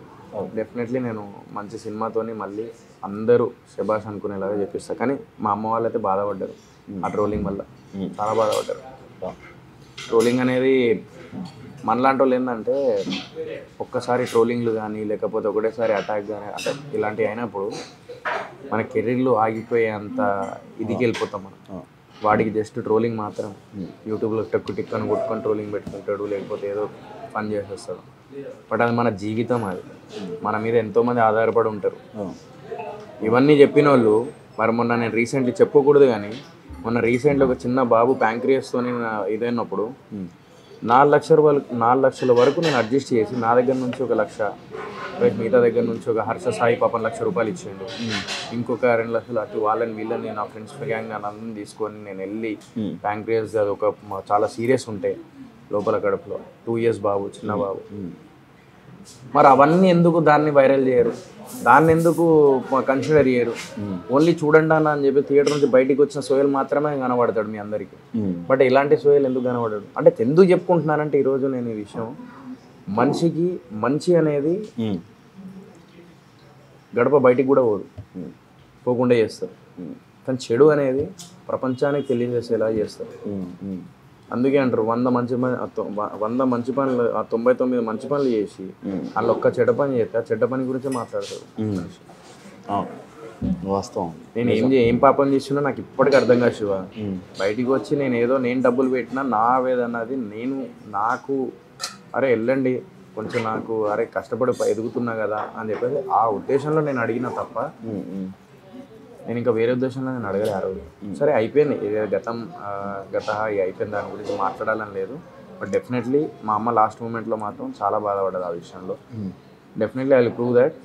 డెఫినెట్లీ నేను మంచి సినిమాతోని మళ్ళీ అందరూ శబాష్ అనుకునేలాగా చెప్పిస్తా. కానీ మా అమ్మ వాళ్ళు అయితే బాధపడ్డారు ఆ ట్రోలింగ్ వల్ల, చాలా బాధపడ్డారు. ట్రోలింగ్ అనేది మనలాంటి వాళ్ళు ఏంటంటే ఒక్కసారి ట్రోలింగ్లు కానీ లేకపోతే ఒకటేసారి అటాక్ కానీ అంటే ఇలాంటివి అయినప్పుడు మన కెరీర్లు ఆగిపోయేంత ఇదికి వెళ్ళిపోతాం మనం. వాడికి జస్ట్ ట్రోలింగ్ మాత్రం యూట్యూబ్లో టిక్ అని కొట్టుకొని ట్రోలింగ్ పెట్టుకుంటాడు, లేకపోతే ఏదో పని చేసేస్తాడు. బట్ అది మన జీవితం, అది మన మీద ఎంతోమంది ఆధారపడి ఉంటారు. ఇవన్నీ చెప్పిన వాళ్ళు మరి మొన్న నేను రీసెంట్లీ చెప్పకూడదు కానీ మొన్న రీసెంట్లీ ఒక చిన్న బాబు ప్యాంక్రియాస్తో ఇదైనప్పుడు 4 లక్షల వరకు నేను అడ్జస్ట్ చేసి నా దగ్గర నుంచి 1 లక్ష, మిగతా దగ్గర నుంచి ఒక హర్ష సాయి పాపం 1 లక్ష రూపాయలు ఇచ్చిండు. ఇంకొక 2 లక్షలు అటు వీళ్ళని నా ఫ్రెండ్స్ గ్యాంగ్ అందరిని తీసుకొని నేను వెళ్ళి ప్యాంక్రియాస్ అది ఒక చాలా సీరియస్ ఉంటే లోపల కడుపులో 2 years బాబు, చిన్న బాబు, మరి అవన్నీ ఎందుకు దాన్ని వైరల్ చేయరు, దాన్ని ఎందుకు కన్సిడర్ చేయరు? ఓన్లీ చూడండి అన్న అని చెప్పి థియేటర్ నుంచి బయటికి వచ్చిన సోయల్ మాత్రమే కనబడతాడు మీ అందరికి. బట్ ఇలాంటి సోయల్ ఎందుకు కనబడాడు అంటే ఎందుకు చెప్పుకుంటున్నానంటే ఈరోజు నేను ఈ విషయం, మనిషికి మంచి అనేది గడప బయటికి కూడా పోదు, పోకుండా చేస్తారు. కానీ చెడు అనేది ప్రపంచానికి తెలియజేసేలా చేస్తారు. అందుకే అంటారు 100 మంచి పనులు 99 మంచి పనులు చేసి వాళ్ళు ఒక్క చెడ్డ పని చేస్తే ఆ చెడ్డ పని గురించే మాట్లాడతారు మనిషి. వాస్తవం. నేను ఏం పాపం చేసినా నాకు ఇప్పటికీ అర్థం కాదు శివ. బయటికి వచ్చి నేను డబ్బులు పెట్టినా నా వేదన్నది నాకు అరే వెళ్ళండి కొంచెం నాకు అరే కష్టపడి ఎదుగుతున్నా కదా అని చెప్పేసి ఆ ఉద్దేశంలో నేను అడిగిన తప్ప నేను ఇంకా వేరే ఉద్దేశంలో నేను అడగలే ఆ రోజు. సరే అయిపోయింది, అయిపోయింది, దాని గురించి మాట్లాడాలని లేదు. బట్ డెఫినెట్లీ మా అమ్మ లాస్ట్ మూమెంట్లో మాత్రం చాలా బాధపడ్డది ఆ విషయంలో. Definitely I will prove that,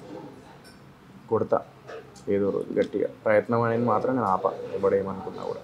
కొడతా ఏదో రోజు గట్టిగా. ప్రయత్నం అనేది మాత్రం నేను ఆపా, ఎవడేమనుకున్నా కూడా.